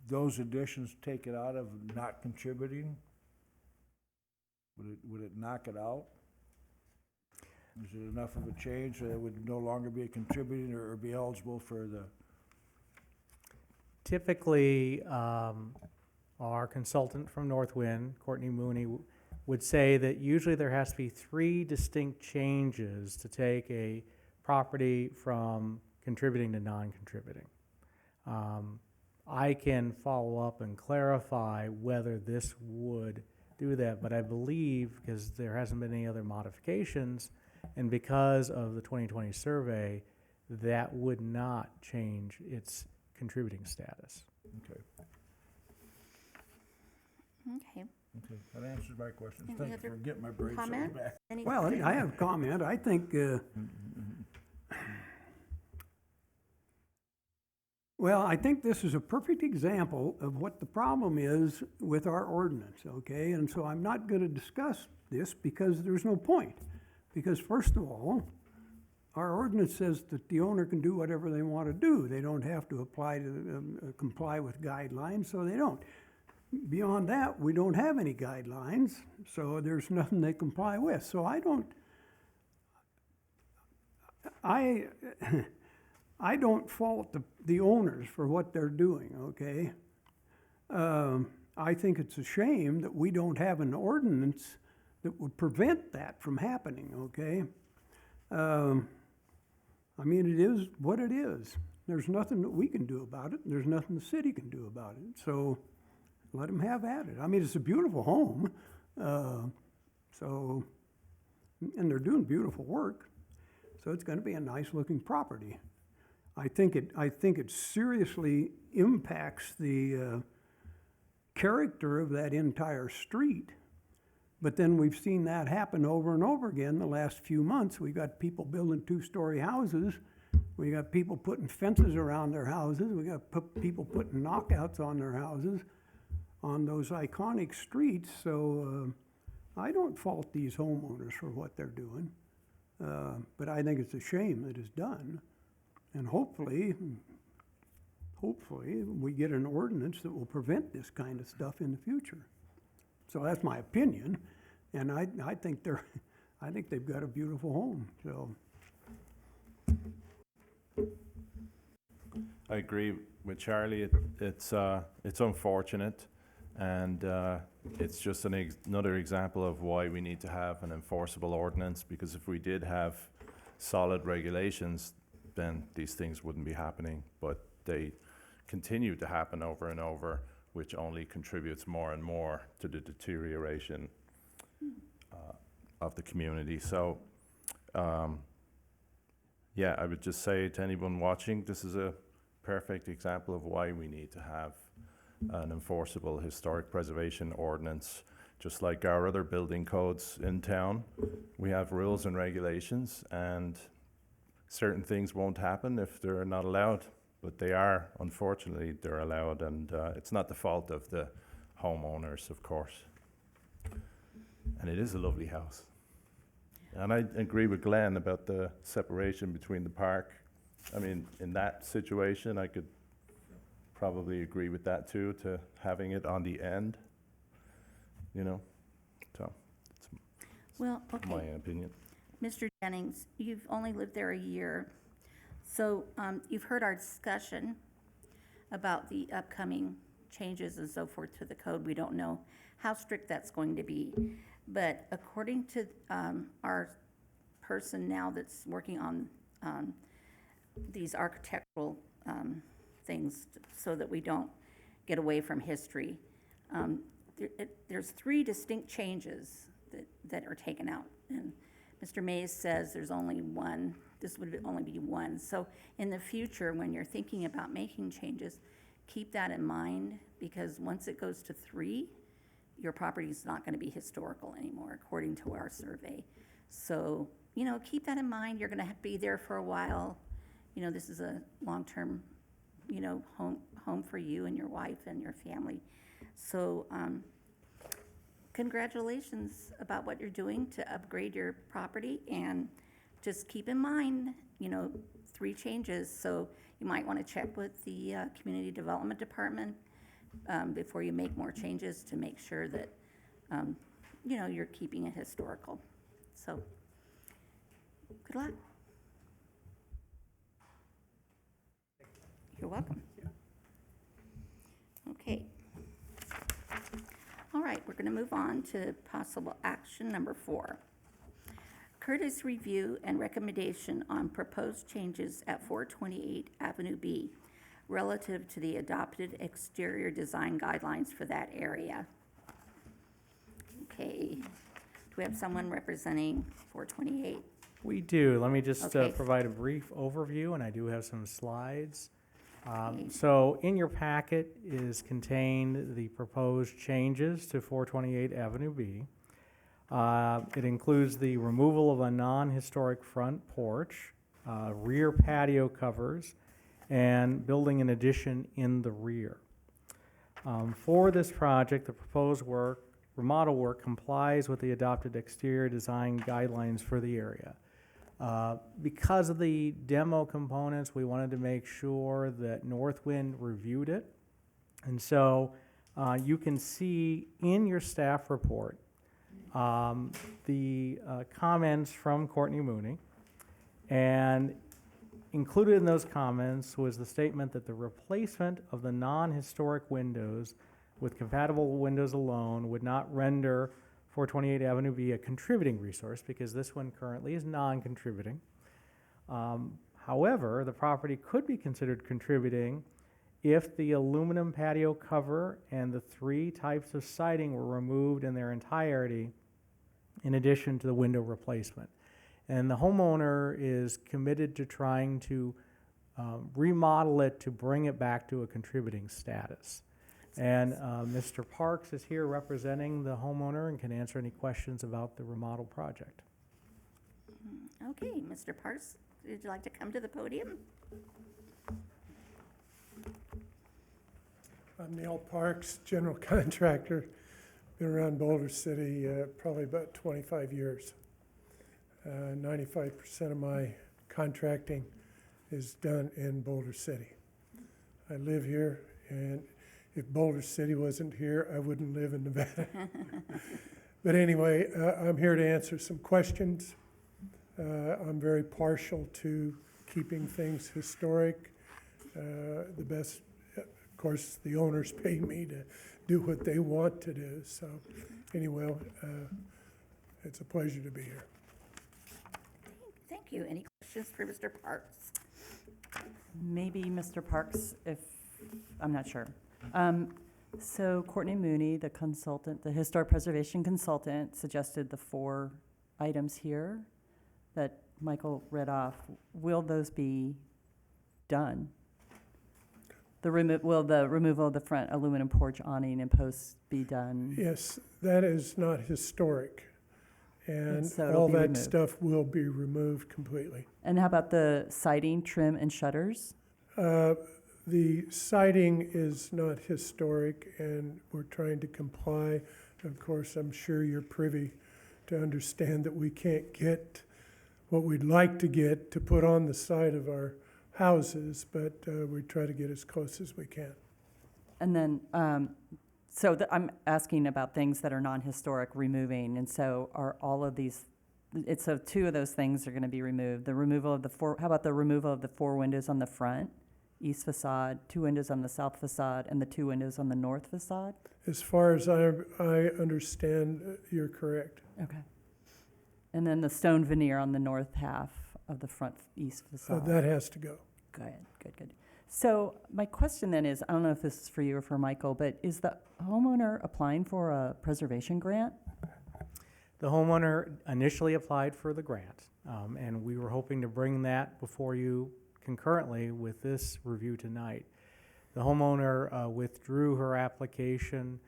[SPEAKER 6] those additions take it out of not contributing? Would it knock it out? Is it enough of a change that it would no longer be a contributing or be eligible for the?
[SPEAKER 4] Typically, our consultant from Northwind, Courtney Mooney, would say that usually there has to be 3 distinct changes to take a property from contributing to non-contributing. I can follow up and clarify whether this would do that, but I believe, because there hasn't been any other modifications, and because of the 2020 survey, that would not change its contributing status.
[SPEAKER 6] Okay,
[SPEAKER 1] Okay.
[SPEAKER 6] that answers my question.
[SPEAKER 1] Any
[SPEAKER 6] Thank you
[SPEAKER 1] other
[SPEAKER 6] for getting my brain cells
[SPEAKER 1] comment?
[SPEAKER 6] back.
[SPEAKER 1] Any
[SPEAKER 2] Well, I have a comment. I think, well, I think this is a perfect example of what the problem is with our ordinance, okay? And so I'm not going to discuss this because there's no point. Because first of all, our ordinance says that the owner can do whatever they want to do. They don't have to apply to, comply with guidelines, so they don't. Beyond that, we don't have any guidelines, so there's nothing they comply with. So I don't fault the owners for what they're doing, okay? I think it's a shame that we don't have an ordinance that would prevent that from happening, okay? I mean, it is what it is. There's nothing that we can do about it, and there's nothing the city can do about it. So let them have at it. I mean, it's a beautiful home, so, and they're doing beautiful work. So it's gonna be a nice-looking property. I think it seriously impacts the character of that entire street. But then we've seen that happen over and over again the last few months. We got people building two-story houses. We got people putting fences around their houses. We got people putting knockouts on their houses on those iconic streets. So I don't fault these homeowners for what they're doing. But I think it's a shame that it's done. And hopefully we get an ordinance that will prevent this kind of stuff in the future. So that's my opinion, and I think they've got a beautiful home, so.
[SPEAKER 7] I agree with Charlie. It's unfortunate, and it's just another example of why we need to have an enforceable ordinance, because if we did have solid regulations, then these things wouldn't be happening, but they continue to happen over and over, which only contributes more and more to the deterioration of the community. So, yeah, I would just say to anyone watching, this is a perfect example of why we need to have an enforceable historic preservation ordinance. Just like our other building codes in town, we have rules and regulations, and certain things won't happen if they're not allowed. But they are, unfortunately, they're allowed, and it's not the fault of the homeowners, of course. And it is a lovely house. And I agree with Glenn about the separation between the park. I mean, in that situation, I could probably agree with that too, to having it on the end, you know? So,
[SPEAKER 1] Well,
[SPEAKER 7] it's my
[SPEAKER 1] okay,
[SPEAKER 7] opinion.
[SPEAKER 1] Mr. Jennings, you've only lived there a year. So you've heard our discussion about the upcoming changes and so forth to the code. We don't know how strict that's going to be. But according to our person now that's working on these architectural things so that we don't get away from history, there's 3 distinct changes that are taken out. And Mr. Mays says there's only one. This would only be one. So in the future, when you're thinking about making changes, keep that in mind, because once it goes to 3, your property's not gonna be historical anymore, according to our survey. So, you know, keep that in mind. You're gonna be there for a while. You know, this is a long-term, you know, home for you and your wife and your family. So, congratulations about what you're doing to upgrade your property, and just keep in mind, you know, 3 changes. So you might want to check with the Community Development Department before you make more changes to make sure that, you know, you're keeping it historical. So, good luck. You're welcome. Okay. All right, we're going to move on to possible action number 4. Courtesy review and recommendation on proposed changes at 428 Avenue B relative to the adopted exterior design guidelines for that area. Okay, do we have someone representing 428?
[SPEAKER 4] We do. Let me just
[SPEAKER 1] Okay.
[SPEAKER 4] provide a brief overview, and I do have some slides.
[SPEAKER 1] Okay.
[SPEAKER 4] So in your packet is contained the proposed changes to 428 Avenue B. It includes the removal of a non-historic front porch, rear patio covers, and building an addition in the rear. For this project, the proposed remodel work complies with the adopted exterior design guidelines for the area. Because of the demo components, we wanted to make sure that Northwind reviewed it. And so you can see in your staff report the comments from Courtney Mooney. And included in those comments was the statement that the replacement of the non-historic windows with compatible windows alone would not render 428 Avenue be a contributing resource, because this one currently is non-contributing. However, the property could be considered contributing if the aluminum patio cover and the 3 types of siding were removed in their entirety, in addition to the window replacement. And the homeowner is committed to trying to remodel it to bring it back to a contributing status. And Mr. Parks is here representing the homeowner and can answer any questions about the remodel project.
[SPEAKER 1] Okay, Mr. Parks, would you like to come to the podium?
[SPEAKER 9] I'm Neil Parks, general contractor. Been around Boulder City probably about 25 years. 95% of my contracting is done in Boulder City. I live here, and if Boulder City wasn't here, I wouldn't live in Nevada. But anyway, I'm here to answer some questions. I'm very partial to keeping things historic. The best, of course, the owners pay me to do what they want to do. So anyway, it's a pleasure to be here.
[SPEAKER 1] Thank you. Any questions for Mr. Parks?
[SPEAKER 3] Maybe Mr. Parks, if, I'm not sure. So Courtney Mooney, the consultant, the historic preservation consultant, suggested the 4 items here that Michael read off. Will those be done? Will the removal of the front aluminum porch awning and posts be done?
[SPEAKER 9] Yes, that is not historic. And
[SPEAKER 3] So it'll
[SPEAKER 9] all
[SPEAKER 3] be
[SPEAKER 9] that
[SPEAKER 3] removed.
[SPEAKER 9] stuff will be removed completely.
[SPEAKER 3] And how about the siding, trim, and shutters?
[SPEAKER 9] The siding is not historic, and we're trying to comply. Of course, I'm sure you're privy to understand that we can't get what we'd like to get to put on the side of our houses, but we try to get as close as we can.
[SPEAKER 3] And then, I'm asking about things that are non-historic removing, and so are all of these, so 2 of those things are gonna be removed. The removal of the 4, how about the removal of the 4 windows on the front, east facade, 2 windows on the south facade, and the 2 windows on the north facade?
[SPEAKER 9] As far as I understand, you're correct.
[SPEAKER 3] Okay. And then the stone veneer on the north half of the front east facade?
[SPEAKER 9] That has to go.
[SPEAKER 3] Good. So my question then is, I don't know if this is for you or for Michael, but is the homeowner applying for a preservation grant?
[SPEAKER 4] The homeowner initially applied for the grant, and we were hoping to bring that before you concurrently with this review tonight. The homeowner withdrew her application.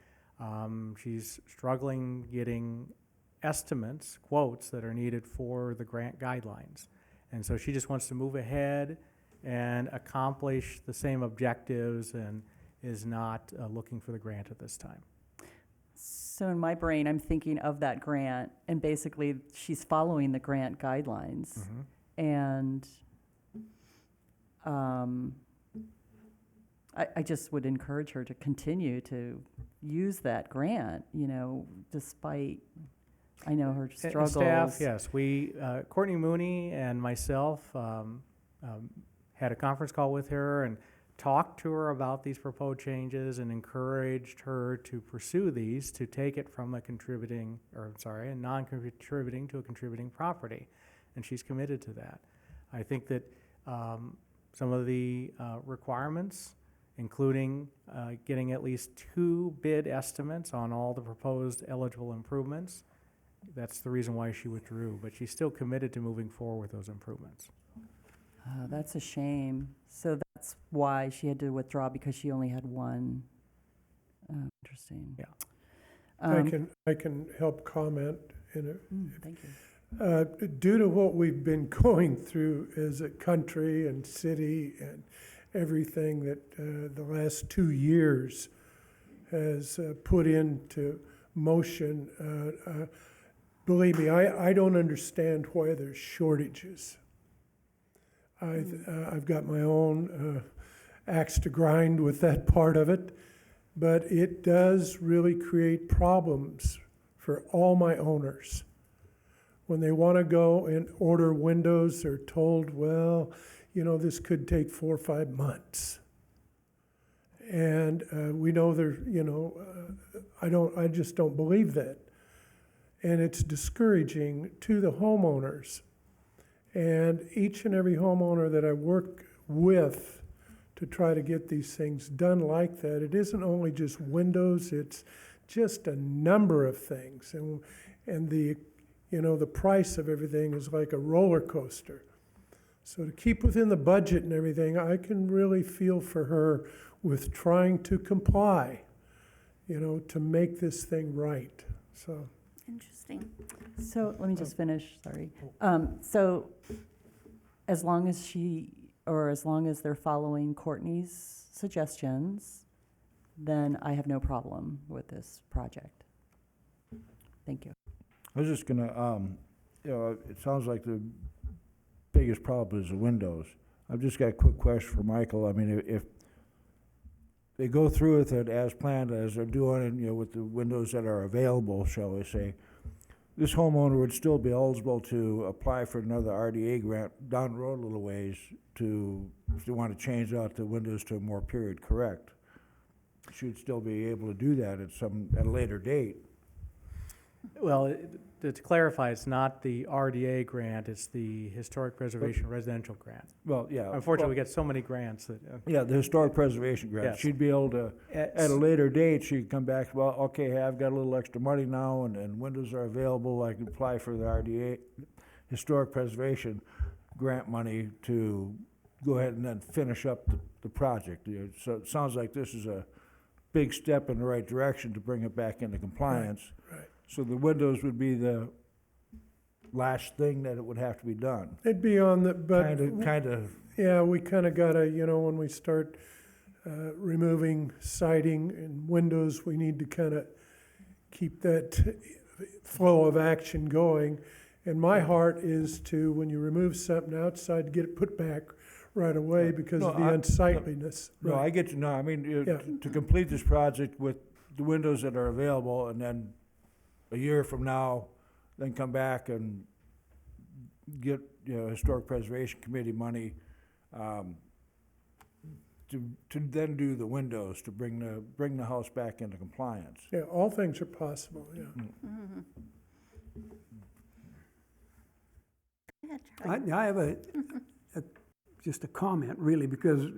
[SPEAKER 4] She's struggling getting estimates, quotes that are needed for the grant guidelines. And so she just wants to move ahead and accomplish the same objectives and is not looking for the grant at this time.
[SPEAKER 3] So in my brain, I'm thinking of that grant, and basically she's following the grant guidelines. And I just would encourage her to continue to use that grant, despite, I know her
[SPEAKER 4] And
[SPEAKER 3] struggles.
[SPEAKER 4] staff, yes, we, Courtney Mooney and myself had a conference call with her and talked to her about these proposed changes and encouraged her to pursue these, to take it from a non-contributing to a contributing property. And she's committed to that. I think that some of the requirements, including getting at least 2 bid estimates on all the proposed eligible improvements, that's the reason why she withdrew, but she's still committed to moving forward with those improvements.
[SPEAKER 3] Oh, that's a shame. So that's why she had to withdraw, because she only had 1. Oh, interesting.
[SPEAKER 4] Yeah.
[SPEAKER 9] I can help comment in it.
[SPEAKER 3] Thank you.
[SPEAKER 9] Due to what we've been going through as a country and city and everything that the last 2 years has put into motion, believe me, I don't understand why there's shortages. I've got my own axe to grind with that part of it, but it does really create problems for all my owners. When they want to go and order windows, they're told, well, you know, this could take 4 or 5 months. And we know there, you know, I just don't believe that. And it's discouraging to the homeowners. And each and every homeowner that I work with to try to get these things done like that, it isn't only just windows, it's just a number of things. And the, you know, the price of everything is like a roller coaster. So to keep within the budget and everything, I can really feel for her with trying to comply, you know, to make this thing right, so.
[SPEAKER 1] Interesting.
[SPEAKER 3] So let me just finish, sorry. So as long as as long as they're following Courtney's suggestions, then I have no problem with this project. Thank you.
[SPEAKER 6] I was just gonna, you know, it sounds like the biggest problem is the windows. I've just got a quick question for Michael. I mean, if they go through with it as planned, as they're doing, you know, with the windows that are available, shall we say, this homeowner would still be eligible to apply for another RDA grant down the road a little ways to, if they want to change out the windows to a more period, correct? She'd still be able to do that at a later date.
[SPEAKER 4] Well, to clarify, it's not the RDA grant, it's the Historic Preservation Residential Grant.
[SPEAKER 6] Well, yeah.
[SPEAKER 4] Unfortunately, we get so many grants that,
[SPEAKER 6] Yeah, the historic preservation grant.
[SPEAKER 4] Yes.
[SPEAKER 6] She'd be able to, at a later date, she'd come back, well, okay, hey, I've got a little extra money now, and windows are available, I can apply for the RDA, historic preservation grant money to go ahead and then finish up the project. You know, so it sounds like this is a big step in the right direction to bring it back into compliance.
[SPEAKER 9] Right.
[SPEAKER 6] So the windows would be the last thing that it would have to be done.
[SPEAKER 9] It'd be on the, but.
[SPEAKER 6] Kind of.
[SPEAKER 9] Yeah, we kind of gotta, you know, when we start removing siding and windows, we need to kind of keep that flow of action going. And my heart is to, when you remove something outside, get it put back right away because
[SPEAKER 6] No,
[SPEAKER 9] of the unsightliness.
[SPEAKER 6] No,
[SPEAKER 9] Right.
[SPEAKER 6] I get you now. I mean,
[SPEAKER 9] Yeah.
[SPEAKER 6] to complete this project with the windows that are available, and then a year from now, then come back and get, you know, Historic Preservation Committee money, to then do the windows, to bring the house back into compliance.
[SPEAKER 9] Yeah, all things are possible, yeah.
[SPEAKER 1] Go ahead, Charlie.
[SPEAKER 2] I have just a comment, really, because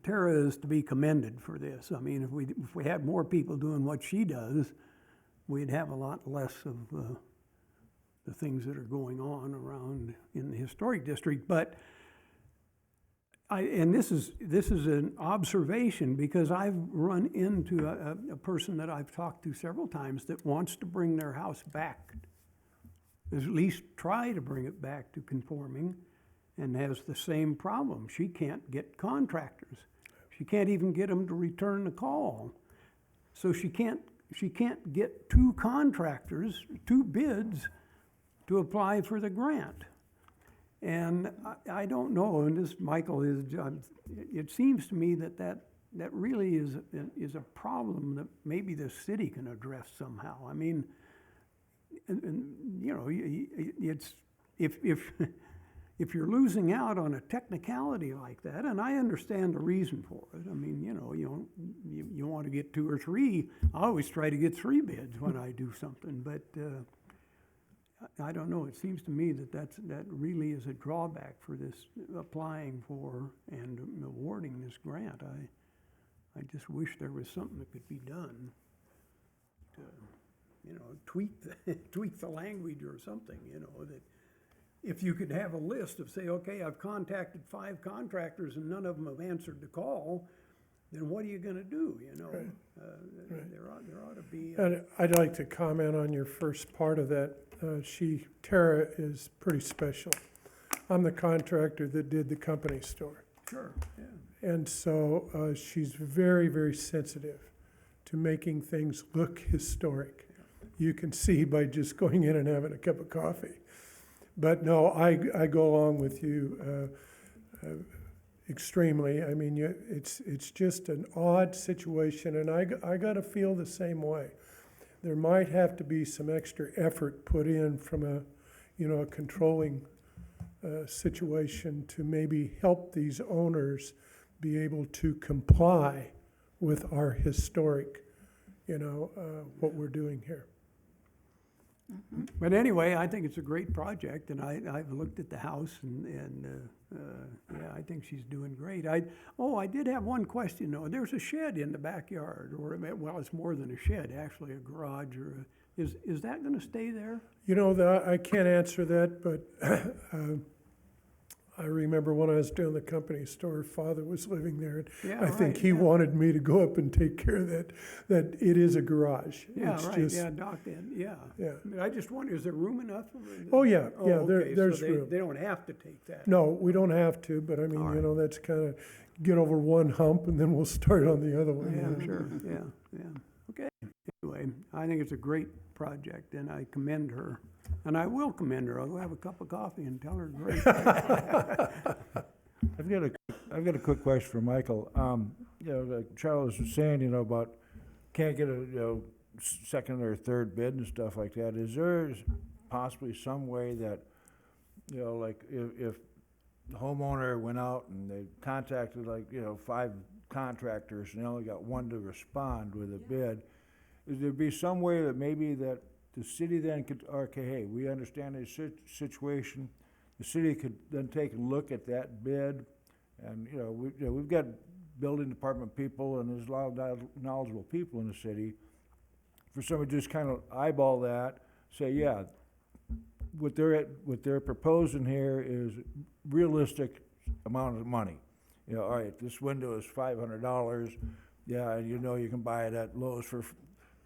[SPEAKER 2] Tara is to be commended for this. I mean, if we had more people doing what she does, we'd have a lot less of the things that are going on around in the historic district. But and this is an observation, because I've run into a person that I've talked to several times that wants to bring their house back, at least try to bring it back to conforming, and has the same problem. She can't get contractors. She can't even get them to return the call. So she can't get 2 contractors, 2 bids to apply for the grant. And I don't know, and this, Michael, it seems to me that really is a problem that maybe the city can address somehow. I mean, and you know, it's, if you're losing out on a technicality like that, and I understand the reason for it. I mean, you know, you want to get 2 or 3. I always try to get 3 bids when I do something, but I don't know. It seems to me that really is a drawback for this applying for and awarding this grant. I just wish there was something that could be done to, you know, tweak the language or something, you know, that if you could have a list of, say, okay, I've contacted 5 contractors and none of them have answered the call, then what are you gonna do, you know?
[SPEAKER 9] Right. Right.
[SPEAKER 2] There ought to be.
[SPEAKER 9] And I'd like to comment on your first part of that. Tara is pretty special. I'm the contractor that did the company store.
[SPEAKER 2] Sure, yeah.
[SPEAKER 9] And so she's very, very sensitive to making things look historic. you can see by just going in and having a cup of coffee. But no, I go along with you extremely. I mean, it's just an odd situation, and I got to feel the same way. There might have to be some extra effort put in from a controlling situation to maybe help these owners be able to comply with our historic, what we're doing here.
[SPEAKER 2] But anyway, I think it's a great project, and I've looked at the house, and yeah, I think she's doing great. I did have one question, though. There's a shed in the backyard, or, well, it's more than a shed, actually, a garage, or is that gonna stay there?
[SPEAKER 9] I can't answer that, but I remember when I was doing the company store, Father was living there, and
[SPEAKER 2] Yeah,
[SPEAKER 9] I think
[SPEAKER 2] right,
[SPEAKER 9] he
[SPEAKER 2] yeah.
[SPEAKER 9] wanted me to go up and take care of that it is a garage.
[SPEAKER 2] Yeah,
[SPEAKER 9] It's
[SPEAKER 2] right,
[SPEAKER 9] just-
[SPEAKER 2] yeah, docked in, yeah.
[SPEAKER 9] Yeah.
[SPEAKER 2] But I just wonder, is there room enough?
[SPEAKER 9] Oh, yeah,
[SPEAKER 2] okay,
[SPEAKER 9] there's
[SPEAKER 2] so
[SPEAKER 9] room.
[SPEAKER 2] they don't have to take that.
[SPEAKER 9] No, we don't have to, but I mean,
[SPEAKER 2] All right.
[SPEAKER 9] that's kind of get over one hump and then we'll start on the other one.
[SPEAKER 2] Yeah, sure, yeah. Okay, anyway, I think it's a great project, and I commend her. And I will commend her. I'll go have a cup of coffee and tell her great.
[SPEAKER 6] I've got a quick question for Michael. Like Charles was saying, about can't get a, second or third bid and stuff like that. Is there possibly some way that, like if the homeowner went out and they contacted 5 contractors and they only got one to respond with a bid, is there be some way that maybe that the city then could, okay, hey, we understand this situation. The city could then take a look at that bid, and we've got building department people, and there's a lot of knowledgeable people in the city. For somebody to just kind of eyeball that, say, yeah, what they're proposing here is realistic amount of money. All right, this window is $500. Yeah, and you can buy it at Lowe's for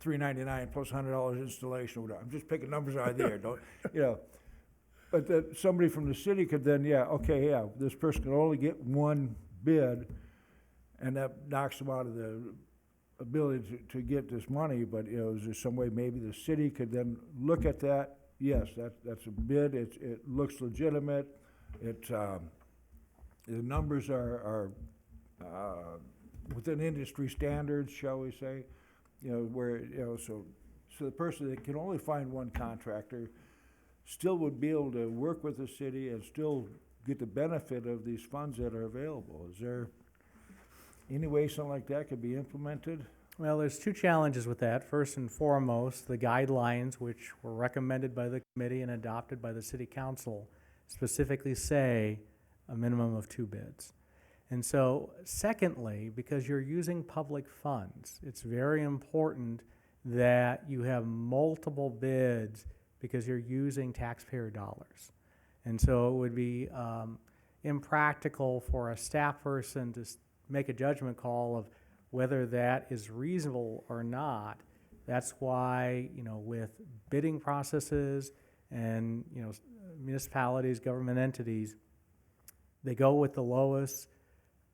[SPEAKER 6] $399 plus $100 installation or whatever. I'm just picking numbers out of there, But that somebody from the city could then, this person can only get one bid, and that knocks them out of the ability to get this money. But is there some way maybe the city could then look at that? Yes, that's a bid. It looks legitimate. The numbers are within industry standards, shall we say? So the person that can only find one contractor still would be able to work with the city and still get the benefit of these funds that are available. Is there any way something like that could be implemented?
[SPEAKER 4] Well, there's 2 challenges with that. First and foremost, the guidelines, which were recommended by the committee and adopted by the city council, specifically say a minimum of 2 bids. And so, secondly, because you're using public funds, it's very important that you have multiple bids because you're using taxpayer dollars. And so it would be impractical for a staff person to make a judgment call of whether that is reasonable or not. That's why, with bidding processes and, municipalities, government entities, they go with the lowest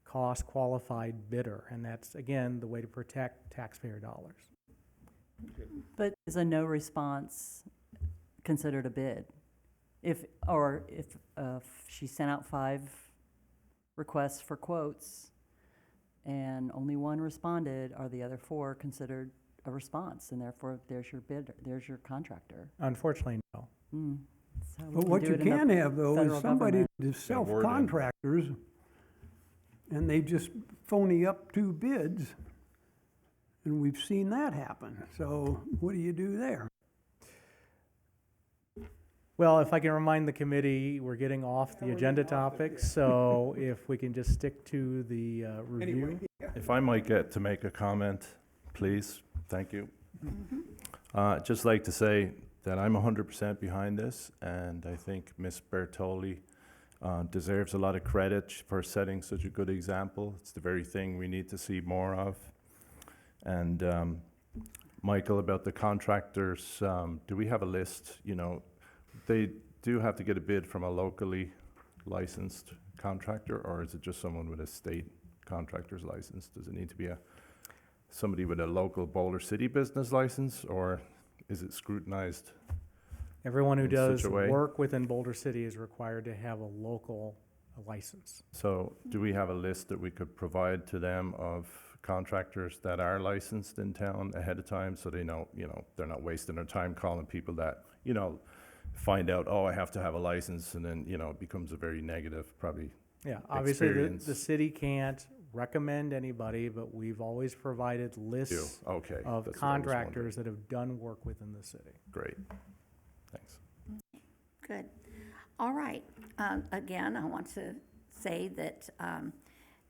[SPEAKER 4] cost qualified bidder. And that's, again, the way to protect taxpayer dollars.
[SPEAKER 3] But is a no response considered a bid? If she sent out 5 requests for quotes and only 1 responded, are the other 4 considered a response? And therefore, there's your bidder, there's your contractor.
[SPEAKER 4] Unfortunately, no.
[SPEAKER 3] That's how we
[SPEAKER 2] But what
[SPEAKER 3] do
[SPEAKER 2] you
[SPEAKER 3] it in the
[SPEAKER 2] can have, though,
[SPEAKER 3] federal
[SPEAKER 2] is somebody
[SPEAKER 3] government.
[SPEAKER 2] that's
[SPEAKER 7] Yeah, word in.
[SPEAKER 2] self-contractors, and they just phony up 2 bids, and we've seen that happen. So what do you do there?
[SPEAKER 4] Well, if I can remind the committee, we're getting off the agenda topics, so if we can just stick to the review.
[SPEAKER 7] If I might get to make a comment, please, thank you. Just like to say that I'm 100% behind this, and I think Ms. Bertoli deserves a lot of credit for setting such a good example. It's the very thing we need to see more of. And Michael, about the contractors, do we have a list? They do have to get a bid from a locally licensed contractor, or is it just someone with a state contractor's license? Does it need to be somebody with a local Boulder City business license, or is it scrutinized?
[SPEAKER 4] Everyone who
[SPEAKER 7] In such
[SPEAKER 4] does
[SPEAKER 7] a way?
[SPEAKER 4] work within Boulder City is required to have a local license.
[SPEAKER 7] So do we have a list that we could provide to them of contractors that are licensed in town ahead of time, so they know, they're not wasting their time calling people that, find out, oh, I have to have a license, and then, it becomes a very negative, probably.
[SPEAKER 4] Yeah, obviously, the
[SPEAKER 7] Experience.
[SPEAKER 4] city can't recommend anybody, but we've always provided lists
[SPEAKER 7] Okay.
[SPEAKER 4] of
[SPEAKER 7] that's what I was wondering.
[SPEAKER 4] contractors that have done work within the city.
[SPEAKER 7] Great, thanks.
[SPEAKER 1] Good. All right. Again, I want to say that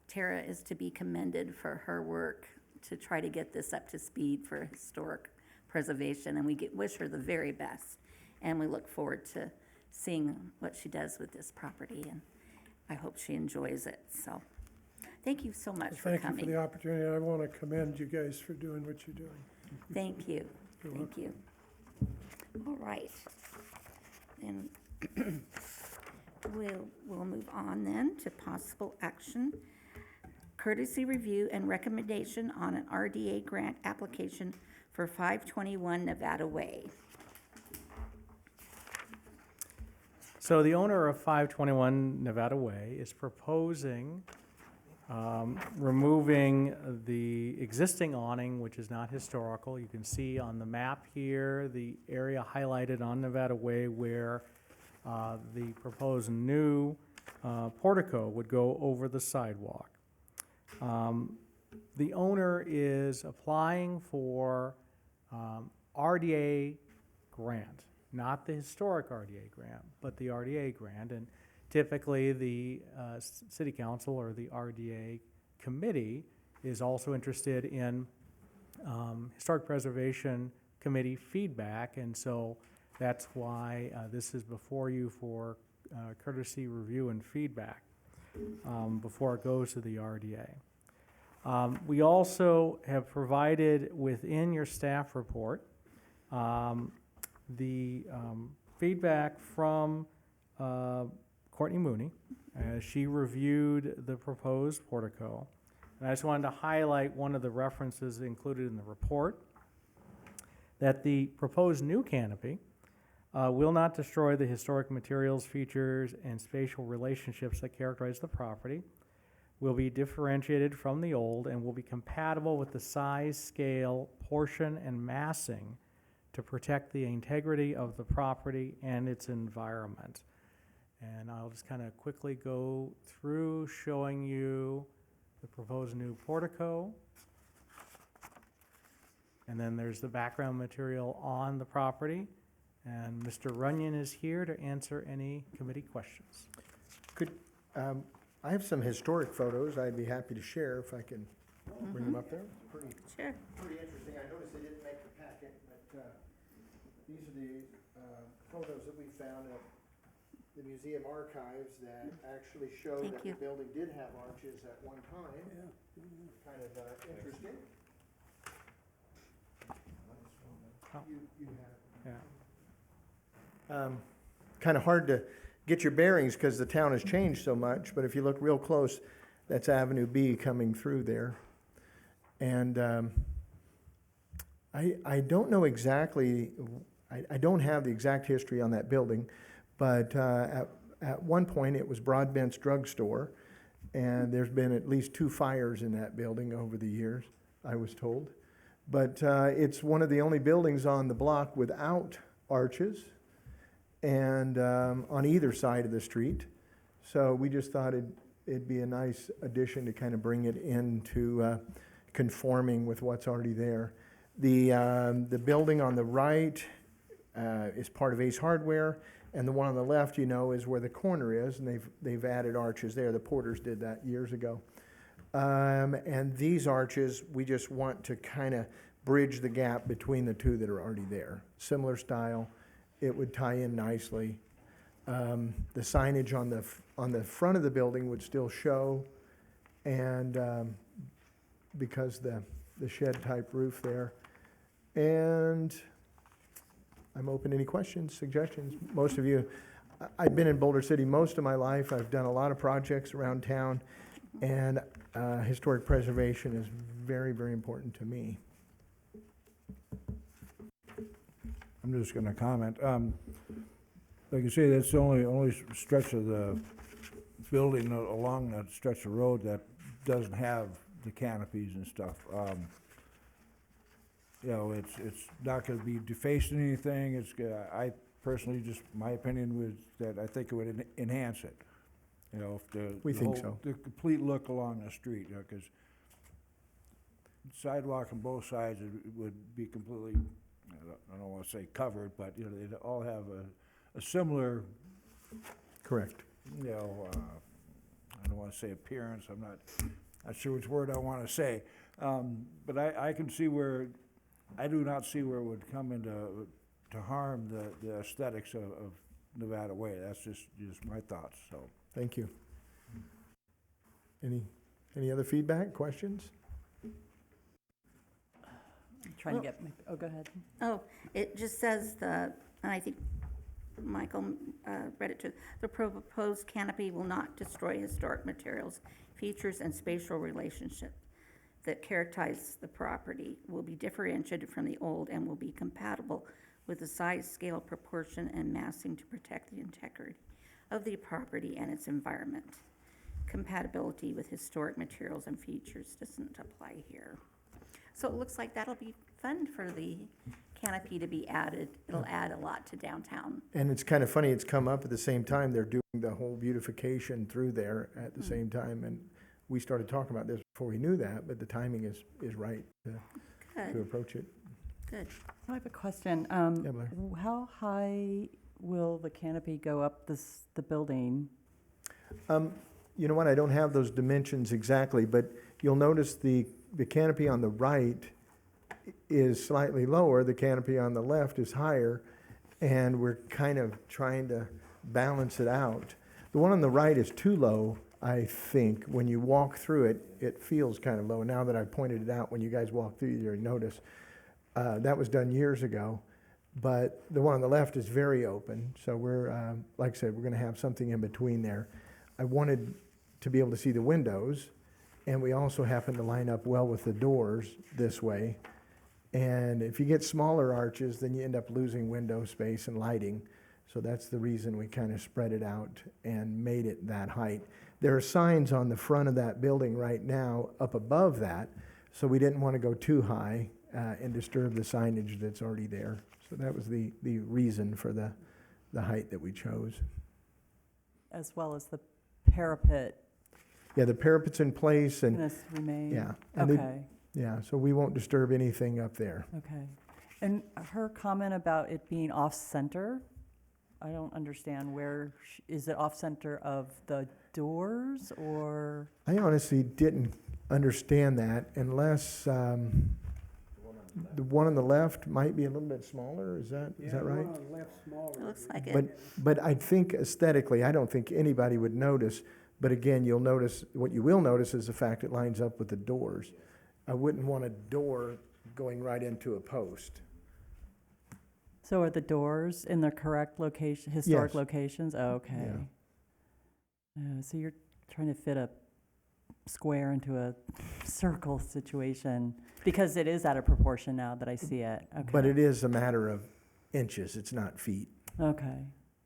[SPEAKER 1] Tara is to be commended for her work to try to get this up to speed for historic preservation, and we wish her the very best. And we look forward to seeing what she does with this property, and I hope she enjoys it. So, thank you so much for
[SPEAKER 9] Thank you for
[SPEAKER 1] coming.
[SPEAKER 9] the opportunity. I want to commend you guys for doing what you're doing.
[SPEAKER 1] Thank you.
[SPEAKER 9] You're
[SPEAKER 1] Thank you. All right. Then we'll move on then to possible action. Courtesy review and recommendation on an RDA grant application for 521 Nevada Way.
[SPEAKER 4] So the owner of 521 Nevada Way is proposing removing the existing awning, which is not historical. You can see on the map here, the area highlighted on Nevada Way where the proposed new portico would go over the sidewalk. The owner is applying for RDA grant, not the historic RDA grant, but the RDA grant. And typically, the city council or the RDA committee is also interested in historic preservation committee feedback. And so that's why this is before you for courtesy review and feedback before it goes to the RDA. We also have provided within your staff report the feedback from Courtney Mooney as she reviewed the proposed portico. And I just wanted to highlight one of the references included in the report, that the proposed new canopy will not destroy the historic materials, features, and spatial relationships that characterize the property, will be differentiated from the old, and will be compatible with the size, scale, portion, and massing to protect the integrity of the property and its environment. And I'll just kind of quickly go through showing you the proposed new portico. And then there's the background material on the property. And Mr. Runyon is here to answer any committee questions.
[SPEAKER 10] I have some historic photos I'd be happy to share if I can bring them up there.
[SPEAKER 1] Sure.
[SPEAKER 10] Pretty interesting. I noticed they didn't make the packet, but these are the photos that we found at the museum archives that actually show
[SPEAKER 1] Thank
[SPEAKER 10] that
[SPEAKER 1] you.
[SPEAKER 10] the building did have arches at one time. Kind of interesting. You have
[SPEAKER 4] Yeah.
[SPEAKER 10] kind of hard to get your bearings because the town has changed so much, but if you look real close, that's Avenue B coming through there. And I don't know exactly, I don't have the exact history on that building, but at one point it was Broadbent's Drugstore, and there's been at least 2 fires in that building over the years, I was told. But it's one of the only buildings on the block without arches and on either side of the street. So we just thought it'd be a nice addition to kind of bring it into conforming with what's already there. The building on the right is part of Ace Hardware, and the one on the left, is where the corner is, and they've added arches there. The Porters did that years ago. And these arches, we just want to kind of bridge the gap between the two that are already there. Similar style. It would tie in nicely. The signage on the front of the building would still show, and because the shed type roof there. And I'm open to any questions, suggestions. Most of you, I've been in Boulder City most of my life. I've done a lot of projects around town, and historic preservation is very, very important to me.
[SPEAKER 6] I'm just gonna comment. Like you say, that's the only stretch of the building along that stretch of road that doesn't have the canopies and stuff. You know, it's not gonna be defacing anything. I personally, just my opinion was that I think it would enhance it. You know, if
[SPEAKER 10] We think so.
[SPEAKER 6] the complete look along the street, you know, 'cause sidewalk on both sides would be completely, I don't wanna say covered, but, you know, they'd all have a similar,
[SPEAKER 10] Correct.
[SPEAKER 6] you know, I don't wanna say appearance, I'm not sure which word I wanna say. But I can see where, I do not see where it would come into, to harm the aesthetics of Nevada Way. That's just my thoughts, so.
[SPEAKER 10] Thank you. Any other feedback, questions?
[SPEAKER 3] I'm trying to get, oh, go ahead.
[SPEAKER 1] Oh, it just says and I think Michael read it too, the proposed canopy will not destroy historic materials, features, and spatial relationship that characterize the property, will be differentiated from the old, and will be compatible with the size, scale, proportion, and massing to protect the integrity of the property and its environment. Compatibility with historic materials and features doesn't apply here. So it looks like that'll be fun for the canopy to be added. It'll add a lot to downtown.
[SPEAKER 10] And it's kind of funny, it's come up at the same time, they're doing the whole beautification through there at the same time, and we started talking about this before we knew that, but the timing is right to
[SPEAKER 1] Good,
[SPEAKER 10] approach it.
[SPEAKER 1] good.
[SPEAKER 3] I have a question.
[SPEAKER 10] Yeah, Blair.
[SPEAKER 3] How high will the canopy go up the building?
[SPEAKER 10] You know what, I don't have those dimensions exactly, but you'll notice the canopy on the right is slightly lower, the canopy on the left is higher, and we're kind of trying to balance it out. The one on the right is too low, I think. When you walk through it, it feels kind of low. Now that I've pointed it out, when you guys walk through, you notice. That was done years ago, but the one on the left is very open, so we're, like I said, we're gonna have something in between there. I wanted to be able to see the windows, and we also happen to line up well with the doors this way. And if you get smaller arches, then you end up losing window space and lighting. So that's the reason we kind of spread it out and made it that height. There are signs on the front of that building right now up above that, so we didn't want to go too high and disturb the signage that's already there. So that was the reason for the height that we chose.
[SPEAKER 3] As well as the parapet
[SPEAKER 10] Yeah, the parapet's in place and,
[SPEAKER 3] gonna remain?
[SPEAKER 10] yeah. and they-
[SPEAKER 3] Okay,
[SPEAKER 10] Yeah, so we won't disturb anything up there.
[SPEAKER 3] okay. And her comment about it being off-center, I don't understand is it off-center of the doors or?
[SPEAKER 10] I honestly didn't understand that unless, the one on the left might be a little bit smaller, is that right?
[SPEAKER 1] It looks like it.
[SPEAKER 10] But I think aesthetically, I don't think anybody would notice, but again, what you will notice is the fact it lines up with the doors. I wouldn't want a door going right into a post.
[SPEAKER 3] So are the doors in the correct location, historic
[SPEAKER 10] Yes.
[SPEAKER 3] locations? Oh, okay. So you're trying to fit a square into a circle situation, because it is out of proportion now that I see it. Okay.
[SPEAKER 10] But it is a matter of inches, it's not feet,
[SPEAKER 3] Okay,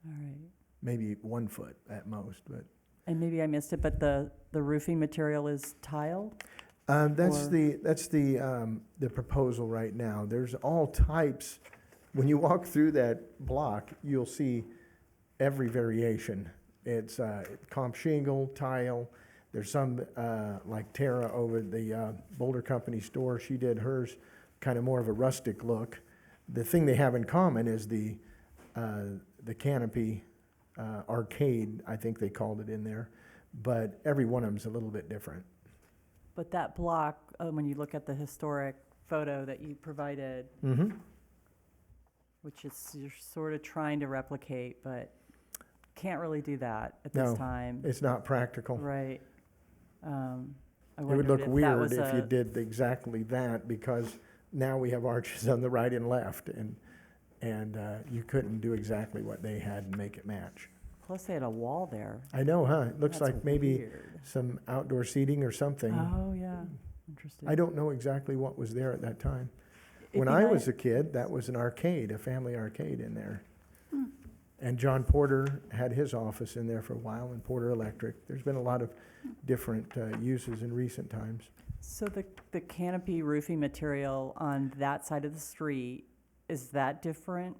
[SPEAKER 3] all right.
[SPEAKER 10] maybe 1 foot at most, but.
[SPEAKER 3] And maybe I missed it, but the roofing material is tile?
[SPEAKER 10] That's
[SPEAKER 3] Or-
[SPEAKER 10] the proposal right now. There's all types. When you walk through that block, you'll see every variation. It's comp shingle, tile. There's some, like Tara over at the Boulder Company store, she did hers kind of more of a rustic look. The thing they have in common is the canopy arcade, I think they called it in there, but every one of them's a little bit different.
[SPEAKER 3] But that block, when you look at the historic photo that you provided,
[SPEAKER 10] Mm-hmm.
[SPEAKER 3] which is you're sort of trying to replicate, but can't really do that at
[SPEAKER 10] No,
[SPEAKER 3] this time.
[SPEAKER 10] It's not practical.
[SPEAKER 3] Right. I
[SPEAKER 10] It would
[SPEAKER 3] wondered
[SPEAKER 10] look
[SPEAKER 3] if that
[SPEAKER 10] weird
[SPEAKER 3] was
[SPEAKER 10] if you
[SPEAKER 3] a-
[SPEAKER 10] did exactly that, because now we have arches on the right and left, and you couldn't do exactly what they had and make it match.
[SPEAKER 3] Plus they had a wall there.
[SPEAKER 10] I know, huh? It looks
[SPEAKER 3] That's
[SPEAKER 10] like maybe
[SPEAKER 3] weird.
[SPEAKER 10] some outdoor seating or something.
[SPEAKER 3] Oh, yeah, interesting.
[SPEAKER 10] I don't know exactly what was there at that time. When
[SPEAKER 3] Anything
[SPEAKER 10] I was a kid, that was an arcade, a family arcade in there. And John Porter had his office in there for a while, and Porter Electric. There's been a lot of different uses in recent times.
[SPEAKER 3] So the canopy roofing material on that side of the street, is that different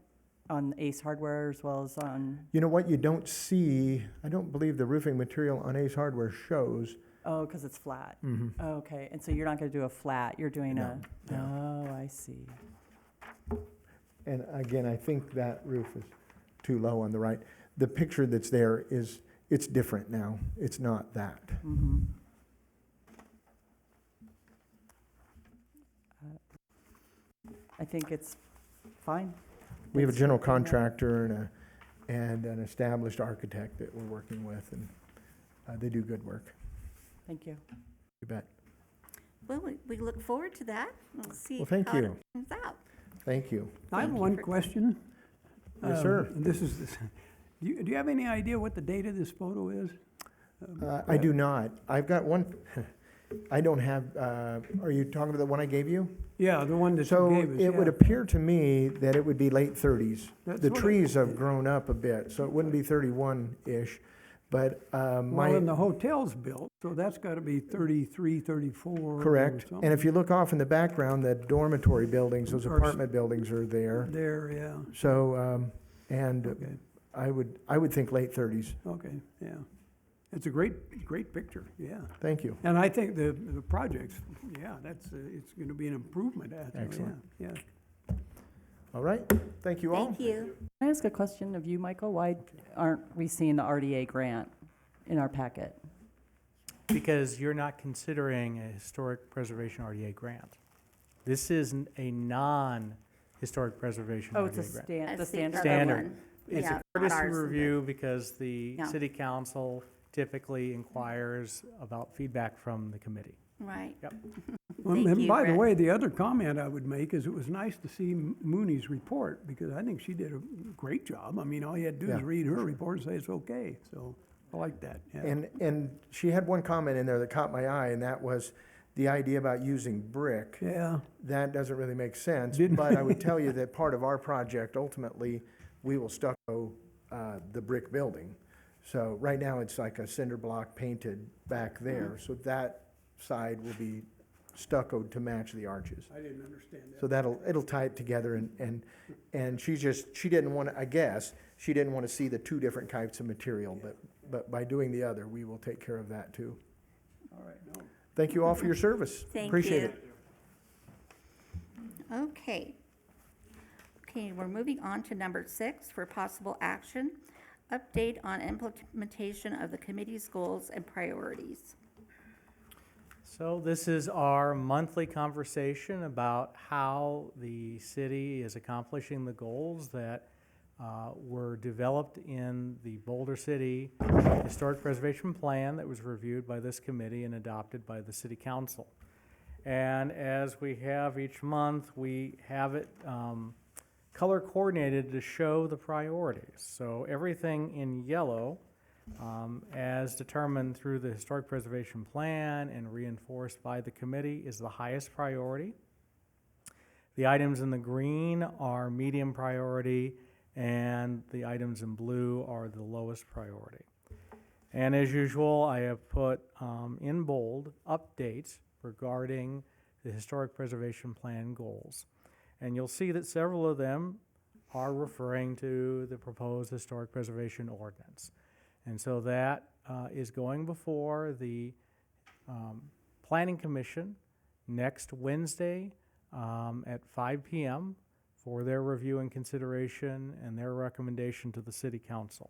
[SPEAKER 3] on Ace Hardware as well as on,
[SPEAKER 10] You know what, you don't see, I don't believe the roofing material on Ace Hardware shows.
[SPEAKER 3] oh, because it's flat?
[SPEAKER 10] Mhm.
[SPEAKER 3] Okay, and so you're not going to do a flat, you're doing a,
[SPEAKER 10] No,
[SPEAKER 3] oh, I see.
[SPEAKER 10] And again, I think that roof is too low on the right. The picture that's there is, it's different now. It's not that.
[SPEAKER 3] Mhm. I think it's fine.
[SPEAKER 10] We have a
[SPEAKER 3] It's-
[SPEAKER 10] general contractor and an established architect that we're working with, and they do good work.
[SPEAKER 3] Thank you.
[SPEAKER 10] You bet.
[SPEAKER 1] Well, we look forward to that. We'll see
[SPEAKER 10] Well, thank
[SPEAKER 1] how it
[SPEAKER 10] you.
[SPEAKER 1] turns out.
[SPEAKER 10] Thank you.
[SPEAKER 2] I have
[SPEAKER 1] Thank you
[SPEAKER 2] one
[SPEAKER 1] for-
[SPEAKER 2] question.
[SPEAKER 10] Yes, sir.
[SPEAKER 2] This is, do you have any idea what the date of this photo is?
[SPEAKER 10] I do not. I've got one, I don't have, are you talking about the one I gave you?
[SPEAKER 2] Yeah, the one that you
[SPEAKER 10] So
[SPEAKER 2] gave us,
[SPEAKER 10] it would
[SPEAKER 2] yeah.
[SPEAKER 10] appear to me that it would be late 30s.
[SPEAKER 2] That's
[SPEAKER 10] The
[SPEAKER 2] what it-
[SPEAKER 10] trees have grown up a bit, so it wouldn't be 31-ish. But
[SPEAKER 2] Well, and
[SPEAKER 10] my,
[SPEAKER 2] the hotel's built, so that's got to be 33, 34. or
[SPEAKER 10] correct.
[SPEAKER 2] something.
[SPEAKER 10] And if you look off in the background, the dormitory buildings, those
[SPEAKER 2] Are s-
[SPEAKER 10] apartment buildings are there.
[SPEAKER 2] There, yeah,
[SPEAKER 10] So, and
[SPEAKER 2] okay,
[SPEAKER 10] I would think late 30s.
[SPEAKER 2] okay, yeah. It's a great picture, yeah.
[SPEAKER 10] Thank you.
[SPEAKER 2] And I think the project's, yeah, that's, it's going to be an improvement, actually,
[SPEAKER 10] Excellent.
[SPEAKER 2] yeah.
[SPEAKER 10] All right, thank you all.
[SPEAKER 1] Thank you.
[SPEAKER 3] Can I ask a question of you, Michael? Why aren't we seeing the RDA grant in our packet?
[SPEAKER 4] Because you're not considering a historic preservation RDA grant. This is a non-historic preservation
[SPEAKER 3] Oh, it's a
[SPEAKER 4] RDA grant.
[SPEAKER 3] the
[SPEAKER 1] That's
[SPEAKER 3] standard?
[SPEAKER 1] other
[SPEAKER 4] Standard.
[SPEAKER 1] one.
[SPEAKER 4] It's
[SPEAKER 1] Yeah,
[SPEAKER 4] a
[SPEAKER 1] not
[SPEAKER 4] courtesy
[SPEAKER 1] ours, but-
[SPEAKER 4] review because the
[SPEAKER 1] Yeah.
[SPEAKER 4] city council typically inquires about feedback from the committee.
[SPEAKER 1] Right.
[SPEAKER 2] Well,
[SPEAKER 1] Thank
[SPEAKER 2] and
[SPEAKER 1] you,
[SPEAKER 2] by the
[SPEAKER 1] Brett.
[SPEAKER 2] way, the other comment I would make is it was nice to see Mooney's report, because I think she did a great job. I mean, all you had to do is
[SPEAKER 10] Yeah.
[SPEAKER 2] read her report and say it's okay, so I like that, yeah.
[SPEAKER 10] And she had one comment in there that caught my eye, and that was the idea about using brick.
[SPEAKER 2] Yeah,
[SPEAKER 10] That doesn't really make sense,
[SPEAKER 2] Didn't-
[SPEAKER 10] but I would tell you that part of our project, ultimately, we will stucco the brick building. So right now, it's like a cinder block painted back there, so that side will be stuccoed to match the arches.
[SPEAKER 2] I didn't understand that.
[SPEAKER 10] So it'll tie it together, and she didn't want to, I guess, she didn't want to see the two different types of material, but by doing the other, we will take care of that too.
[SPEAKER 2] All right, no.
[SPEAKER 10] Thank you all for your service.
[SPEAKER 1] Thank
[SPEAKER 10] Appreciate
[SPEAKER 1] you.
[SPEAKER 10] it.
[SPEAKER 1] Okay. Okay, we're moving on to number 6 for possible action. Update on implementation of the committee's goals and priorities.
[SPEAKER 4] So this is our monthly conversation about how the city is accomplishing the goals that were developed in the Boulder City Historic Preservation Plan that was reviewed by this committee and adopted by the city council. And as we have each month, we have it color coordinated to show the priorities. So everything in yellow, as determined through the Historic Preservation Plan and reinforced by the committee, is the highest priority. The items in the green are medium priority, and the items in blue are the lowest priority. And as usual, I have put in bold updates regarding the Historic Preservation Plan goals. And you'll see that several of them are referring to the proposed Historic Preservation Ordinance. And so that is going before the Planning Commission next Wednesday at 5 p.m. for their review and consideration and their recommendation to the City Council.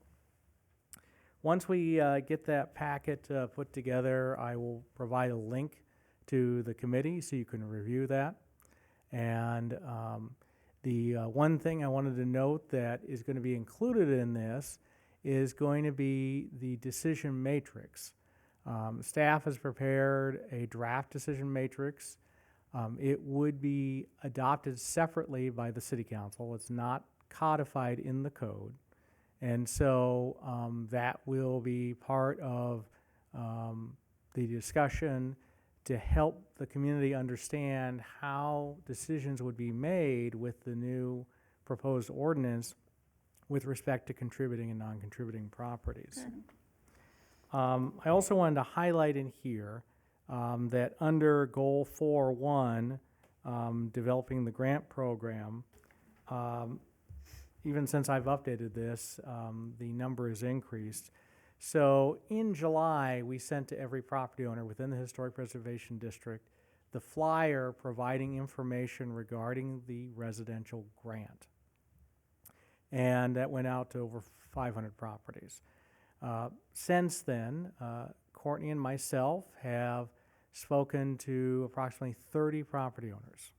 [SPEAKER 4] Once we get that packet put together, I will provide a link to the committee so you can review that. And the one thing I wanted to note that is going to be included in this is going to be the decision matrix. Staff has prepared a draft decision matrix. It would be adopted separately by the City Council. It's not codified in the code. And so that will be part of the discussion to help the community understand how decisions would be made with the new proposed ordinance with respect to contributing and non-contributing properties. I also wanted to highlight in here that under Goal 4.1, developing the grant program, even since I've updated this, the number has increased. So in July, we sent to every property owner within the Historic Preservation District the flyer providing information regarding the residential grant. And that went out to over 500 properties. Since then, Courtney and myself have spoken to approximately 30 property owners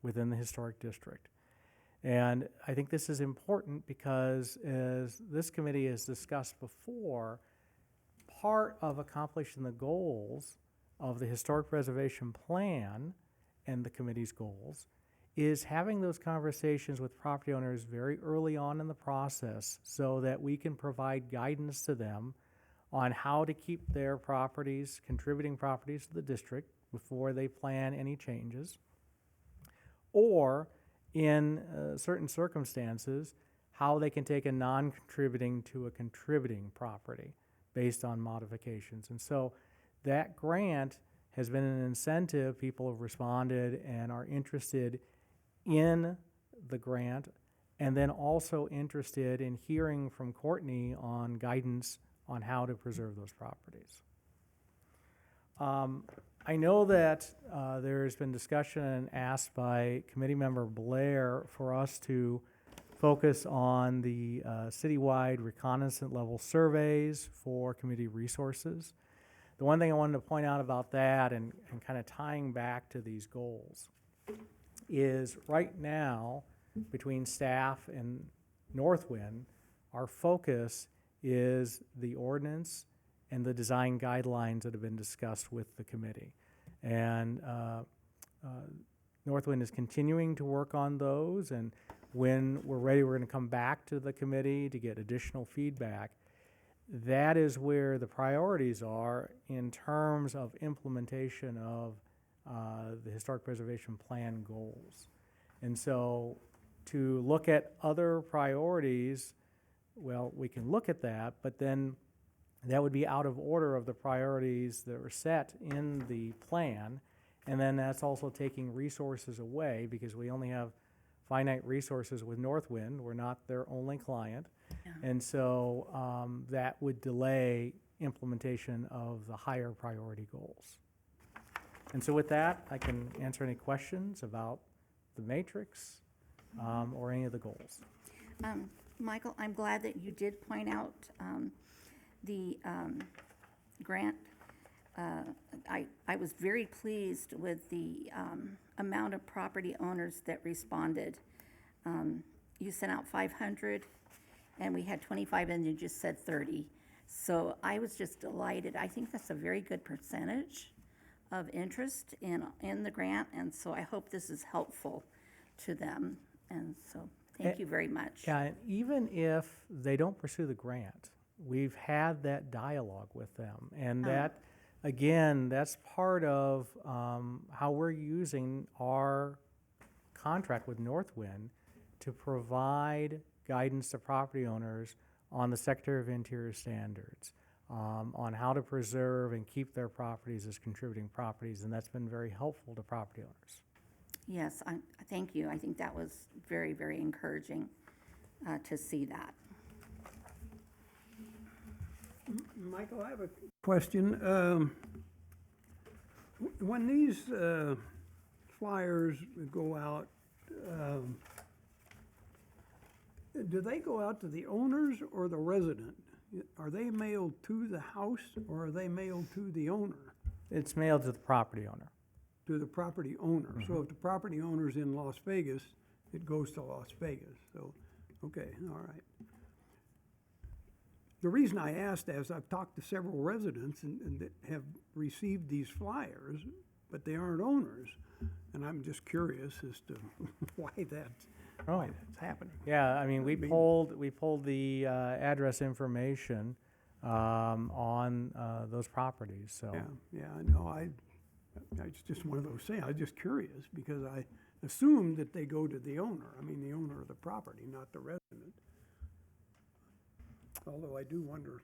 [SPEAKER 4] within the historic district. And I think this is important because, as this committee has discussed before, part of accomplishing the goals of the Historic Preservation Plan and the committee's goals is having those conversations with property owners very early on in the process so that we can provide guidance to them on how to keep their properties, contributing properties to the district before they plan any changes, or in certain circumstances, how they can take a non-contributing to a contributing property based on modifications. And so that grant has been an incentive. People have responded and are interested in the grant, and then also interested in hearing from Courtney on guidance on how to preserve those properties. I know that there's been discussion and asked by committee member Blair for us to focus on the citywide reconnaissance level surveys for community resources. The one thing I wanted to point out about that and kind of tying back to these goals is right now between staff and Northwind, our focus is the ordinance and the design guidelines that have been discussed with the committee. And Northwind is continuing to work on those, and when we're ready, we're going to come back to the committee to get additional feedback. That is where the priorities are in terms of implementation of the Historic Preservation Plan goals. And so to look at other priorities, well, we can look at that, but then that would be out of order of the priorities that were set in the plan. And then that's also taking resources away because we only have finite resources with Northwind. We're not their only client.
[SPEAKER 1] Yeah.
[SPEAKER 4] And so that would delay implementation of the higher priority goals. And so with that, I can answer any questions about the matrix or any of the goals.
[SPEAKER 1] Michael, I'm glad that you did point out the grant. I was very pleased with the amount of property owners that responded. You sent out 500, and we had 25, and you just said 30. So I was just delighted. I think that's a very good percentage of interest in the grant, and so I hope this is helpful to them. And so thank you very much.
[SPEAKER 4] Yeah, and even if they don't pursue the grant, we've had that dialogue with them. And that, again, that's part of how we're using our contract with Northwind to provide guidance to property owners on the Secretary of Interior standards, on how to preserve and keep their properties as contributing properties, and that's been very helpful to property owners.
[SPEAKER 1] Yes, thank you. I think that was very, very encouraging to see that.
[SPEAKER 2] Michael, I have a question. When these flyers go out, do they go out to the owners or the resident? Are they mailed to the house or are they mailed to the owner?
[SPEAKER 4] It's mailed to the property owner.
[SPEAKER 2] To the property owner. So if the property owner's in Las Vegas, it goes to Las Vegas. So, okay, all right. The reason I asked is I've talked to several residents and that have received these flyers, but they aren't owners. And I'm just curious as to why that's happening.
[SPEAKER 4] Yeah, I mean, we pulled the address information on those properties, so.
[SPEAKER 2] Yeah, I know. It's just one of those things. I was just curious because I assumed that they go to the owner. I mean, the owner of the property, not the resident. Although I do wonder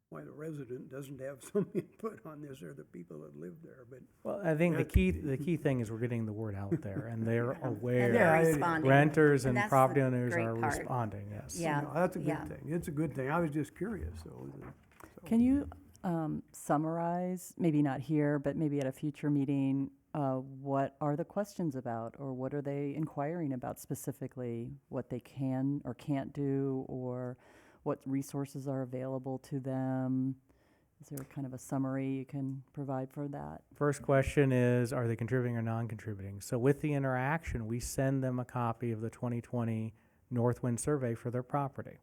[SPEAKER 2] why the resident doesn't have some input on this, or the people that live there, but.
[SPEAKER 4] Well, I think
[SPEAKER 2] Yeah.
[SPEAKER 4] the key thing is we're getting the word out there, and they're
[SPEAKER 1] And
[SPEAKER 4] aware.
[SPEAKER 1] they're
[SPEAKER 2] Yeah,
[SPEAKER 1] responding.
[SPEAKER 4] Renters
[SPEAKER 1] And
[SPEAKER 4] and
[SPEAKER 1] that's the
[SPEAKER 4] property owners
[SPEAKER 1] great
[SPEAKER 4] are
[SPEAKER 1] part.
[SPEAKER 4] responding, yes.
[SPEAKER 1] Yeah,
[SPEAKER 2] No, that's a
[SPEAKER 1] yeah.
[SPEAKER 2] good thing. It's a good thing. I was just curious, so.
[SPEAKER 3] Can you summarize, maybe not here, but maybe at a future meeting, what are the questions about, or what are they inquiring about specifically? What they can or can't do, or what resources are available to them? Is there kind of a summary you can provide for that?
[SPEAKER 4] First question is, are they contributing or non-contributing? So with the interaction, we send them a copy of the 2020 Northwind survey for their property.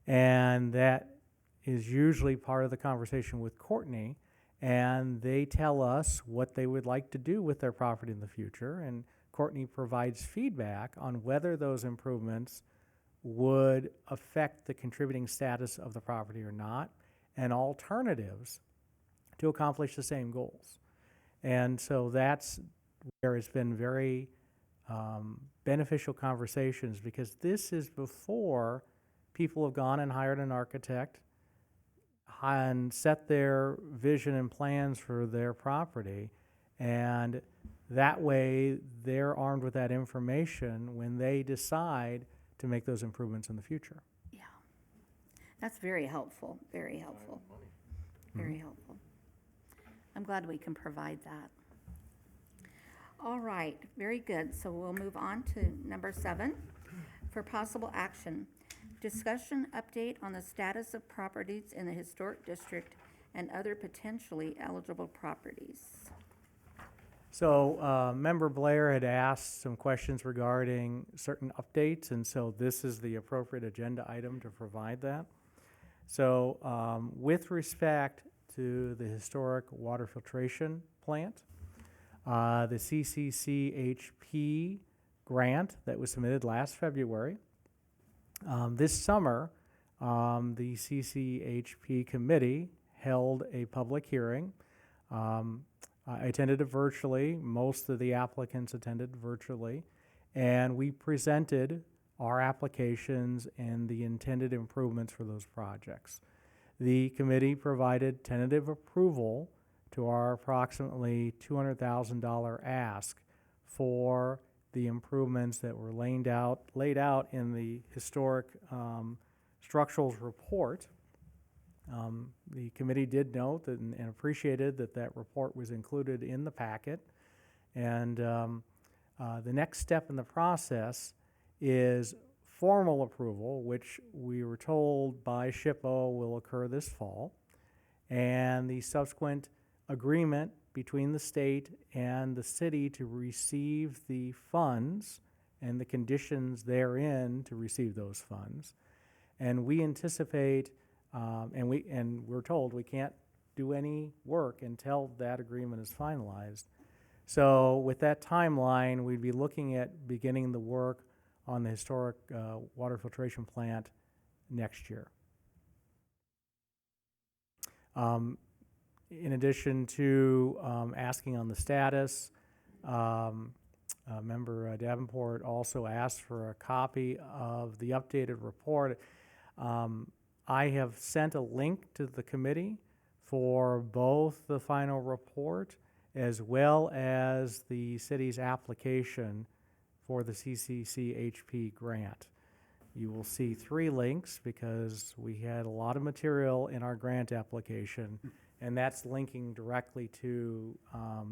[SPEAKER 4] And that is usually part of the conversation with Courtney, and they tell us what they would like to do with their property in the future, and Courtney provides feedback on whether those improvements would affect the contributing status of the property or not, and alternatives to accomplish the same goals. And so that's where it's been very beneficial conversations, because this is before people have gone and hired an architect and set their vision and plans for their property. And that way, they're armed with that information when they decide to make those improvements in the future.
[SPEAKER 1] Yeah. That's very helpful, very helpful. Very helpful. I'm glad we can provide that. All right, very good. So we'll move on to number 7 for possible action. Discussion update on the status of properties in the historic district and other potentially eligible properties.
[SPEAKER 4] So Member Blair had asked some questions regarding certain updates, and so this is the appropriate agenda item to provide that. So with respect to the historic water filtration plant, the CCCHP grant that was submitted last February, this summer, the CCHP committee held a public hearing. I attended it virtually. Most of the applicants attended virtually. And we presented our applications and the intended improvements for those projects. The committee provided tentative approval to our approximately $200,000 ask for the improvements that were laid out in the historic structurals report. The committee did note that and appreciated that report was included in the packet. And the next step in the process is formal approval, which we were told by SHPO will occur this fall, and the subsequent agreement between the state and the city to receive the funds and the conditions therein to receive those funds. And we anticipate, and we're told we can't do any work until that agreement is finalized. So with that timeline, we'd be looking at beginning the work on the historic water filtration plant next year. In addition to asking on the status, Member Davenport also asked for a copy of the updated report. I have sent a link to the committee for both the final report as well as the city's application for the CCCHP grant. You will see 3 links because we had a lot of material in our grant application, and that's linking directly to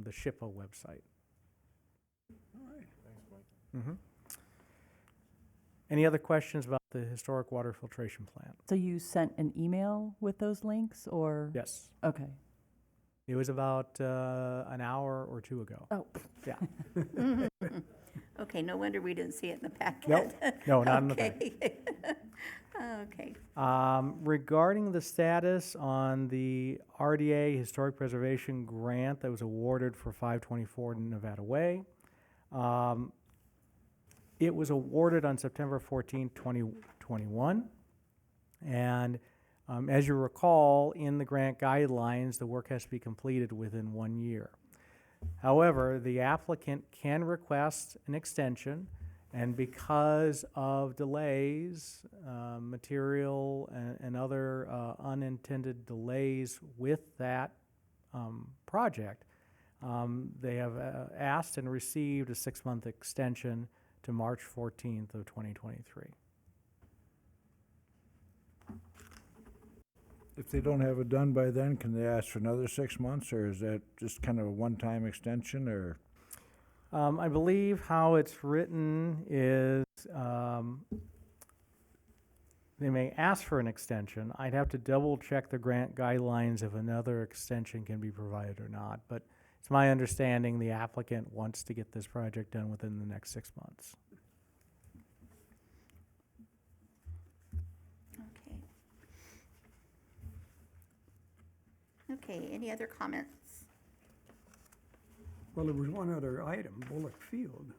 [SPEAKER 4] the SHPO website.
[SPEAKER 2] All right.
[SPEAKER 4] Mm-hmm. Any other questions about the historic water filtration plant?
[SPEAKER 3] So you sent an email with those links, or?
[SPEAKER 4] Yes.
[SPEAKER 3] Okay.
[SPEAKER 4] It was about an hour or 2 ago.
[SPEAKER 3] Oh.
[SPEAKER 4] Yeah.
[SPEAKER 1] Okay, no wonder we didn't see it in the packet.
[SPEAKER 4] Nope. No, not in the packet.
[SPEAKER 1] Okay.
[SPEAKER 4] Regarding the status on the RDA Historic Preservation Grant that was awarded for 524 Nevada Way, it was awarded on September 14, 2021, and As you recall, in the grant guidelines, the work has to be completed within 1 year. However, the applicant can request an extension, and because of delays, material and other unintended delays with that project, they have asked and received a 6-month extension to March 14th of 2023.
[SPEAKER 6] If they don't have it done by then, can they ask for another 6 months, or is that just kind of a one-time extension, or?
[SPEAKER 4] I believe how it's written is they may ask for an extension. I'd have to double check the grant guidelines if another extension can be provided or not. But it's my understanding the applicant wants to get this project done within the next 6 months.
[SPEAKER 1] Okay. Okay, any other comments?
[SPEAKER 2] Well, there was one other item, Bullock Field.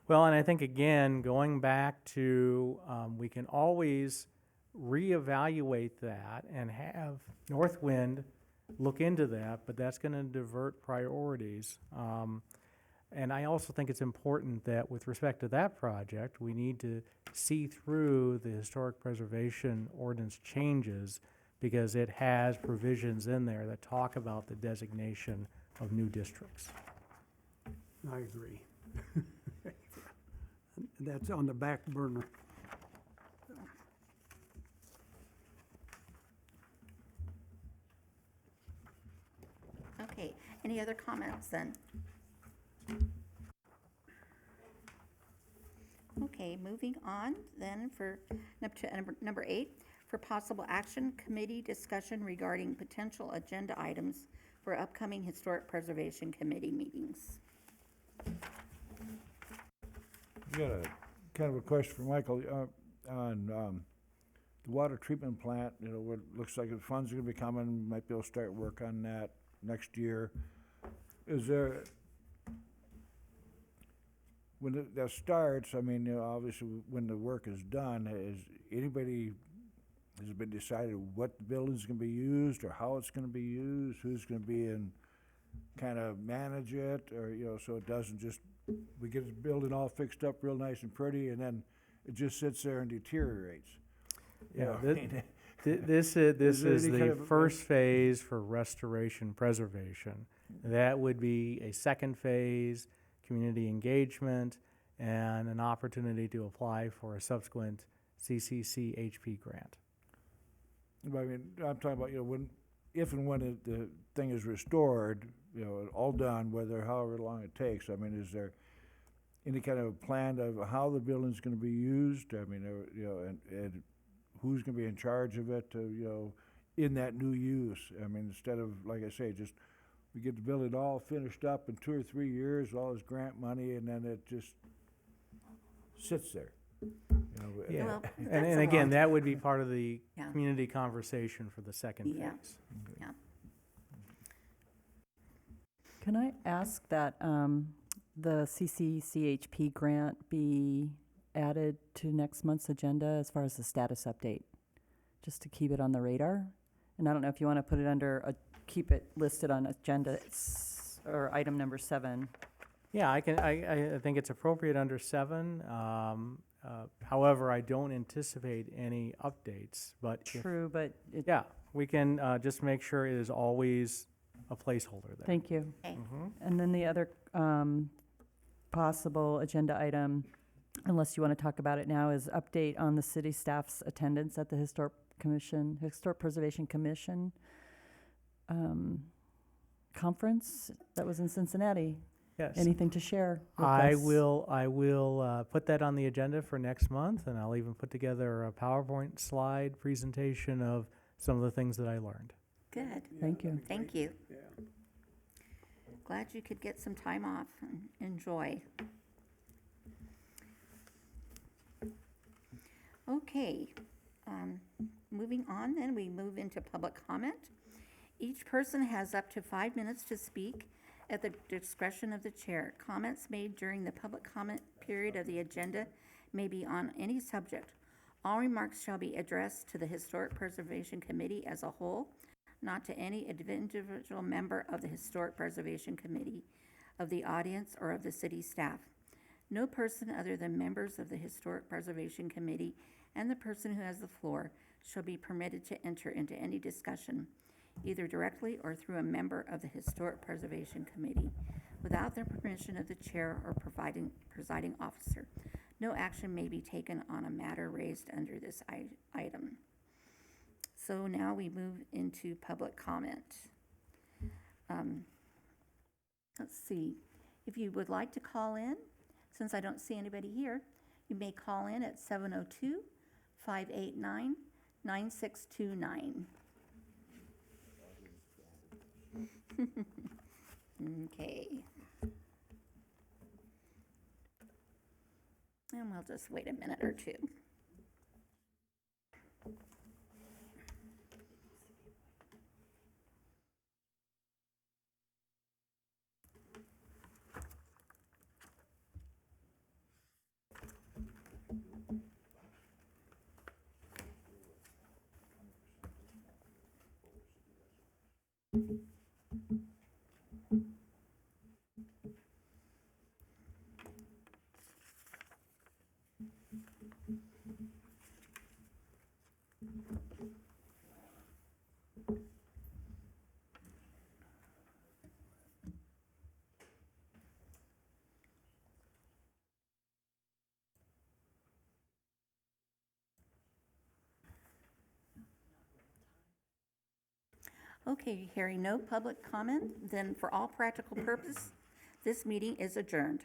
[SPEAKER 4] Well, and I think, again, going back to, we can always reevaluate that and have Northwind look into that, but that's going to divert priorities. And I also think it's important that with respect to that project, we need to see through the historic preservation ordinance changes because it has provisions in there that talk about the designation of new districts.
[SPEAKER 2] I agree. That's on the back burner.
[SPEAKER 1] Okay, any other comments then? Okay, moving on then for number 8, for possible action, committee discussion regarding potential agenda items for upcoming Historic Preservation Committee meetings.
[SPEAKER 6] I got a kind of a question for Michael on the water treatment plant. You know, what looks like the funds are going to be coming. Might be able to start work on that next year. Is there, when that starts? I mean, you know, obviously when the work is done, has it been decided what the building's going to be used or how it's going to be used? Who's going to be in, kind of manage it, or you know, so it doesn't just. We get the building all fixed up real nice and pretty, and then it just sits there and deteriorates.
[SPEAKER 4] Yeah,
[SPEAKER 6] You know, I mean,
[SPEAKER 4] this
[SPEAKER 6] there
[SPEAKER 4] is
[SPEAKER 6] any kind
[SPEAKER 4] the
[SPEAKER 6] of-
[SPEAKER 4] first phase for restoration preservation. That would be a second phase, community engagement, and an opportunity to apply for a subsequent CCC HP grant.
[SPEAKER 6] I mean, I'm talking about, you know, when, if and when the thing is restored, you know, all done, however long it takes. I mean, is there any kind of plan of how the building's gonna be used? I mean, you know, and who's gonna be in charge of it, you know, in that new use? I mean, instead of, like I say, just, we get the building all finished up in 2 or 3 years, with all this grant money, and then it just sits there. You know,
[SPEAKER 4] Yeah.
[SPEAKER 1] Well, that's
[SPEAKER 4] And
[SPEAKER 1] a
[SPEAKER 4] again,
[SPEAKER 1] long-
[SPEAKER 4] that would be part of the
[SPEAKER 1] Yeah.
[SPEAKER 4] community conversation for the second
[SPEAKER 1] Yeah.
[SPEAKER 4] phase.
[SPEAKER 3] Can I ask that the CCCHP grant be added to next month's agenda as far as the status update? Just to keep it on the radar? And I don't know if you want to put it under, keep it listed on agenda or item number 7.
[SPEAKER 4] Yeah, I think it's appropriate under 7. However, I don't anticipate any updates, but if-
[SPEAKER 3] True, but it,
[SPEAKER 4] yeah, we can just make sure it is always a placeholder there.
[SPEAKER 3] thank you.
[SPEAKER 1] Okay.
[SPEAKER 4] Mhm.
[SPEAKER 3] And then the other possible agenda item, unless you want to talk about it now, is update on the city staff's attendance at the Historic Preservation Commission conference that was in Cincinnati.
[SPEAKER 4] Yes.
[SPEAKER 3] Anything to share with
[SPEAKER 4] I
[SPEAKER 3] us?
[SPEAKER 4] will put that on the agenda for next month, and I'll even put together a PowerPoint slide presentation of some of the things that I learned.
[SPEAKER 1] Good,
[SPEAKER 3] Thank you.
[SPEAKER 1] thank you.
[SPEAKER 2] Yeah.
[SPEAKER 1] Glad you could get some time off and enjoy. Okay, moving on then, we move into public comment. Each person has up to 5 minutes to speak at the discretion of the chair. Comments made during the public comment period of the agenda may be on any subject. All remarks shall be addressed to the Historic Preservation Committee as a whole, not to any individual member of the Historic Preservation Committee, of the audience, or of the city staff. No person other than members of the Historic Preservation Committee and the person who has the floor shall be permitted to enter into any discussion, either directly or through a member of the Historic Preservation Committee, without the permission of the chair or presiding officer. No action may be taken on a matter raised under this item. So now we move into public comment. Let's see, if you would like to call in, since I don't see anybody here, you may call in at 702-589-9629. Okay. And we'll just wait a minute or two. Okay, hearing no public comment, then for all practical purposes, this meeting is adjourned.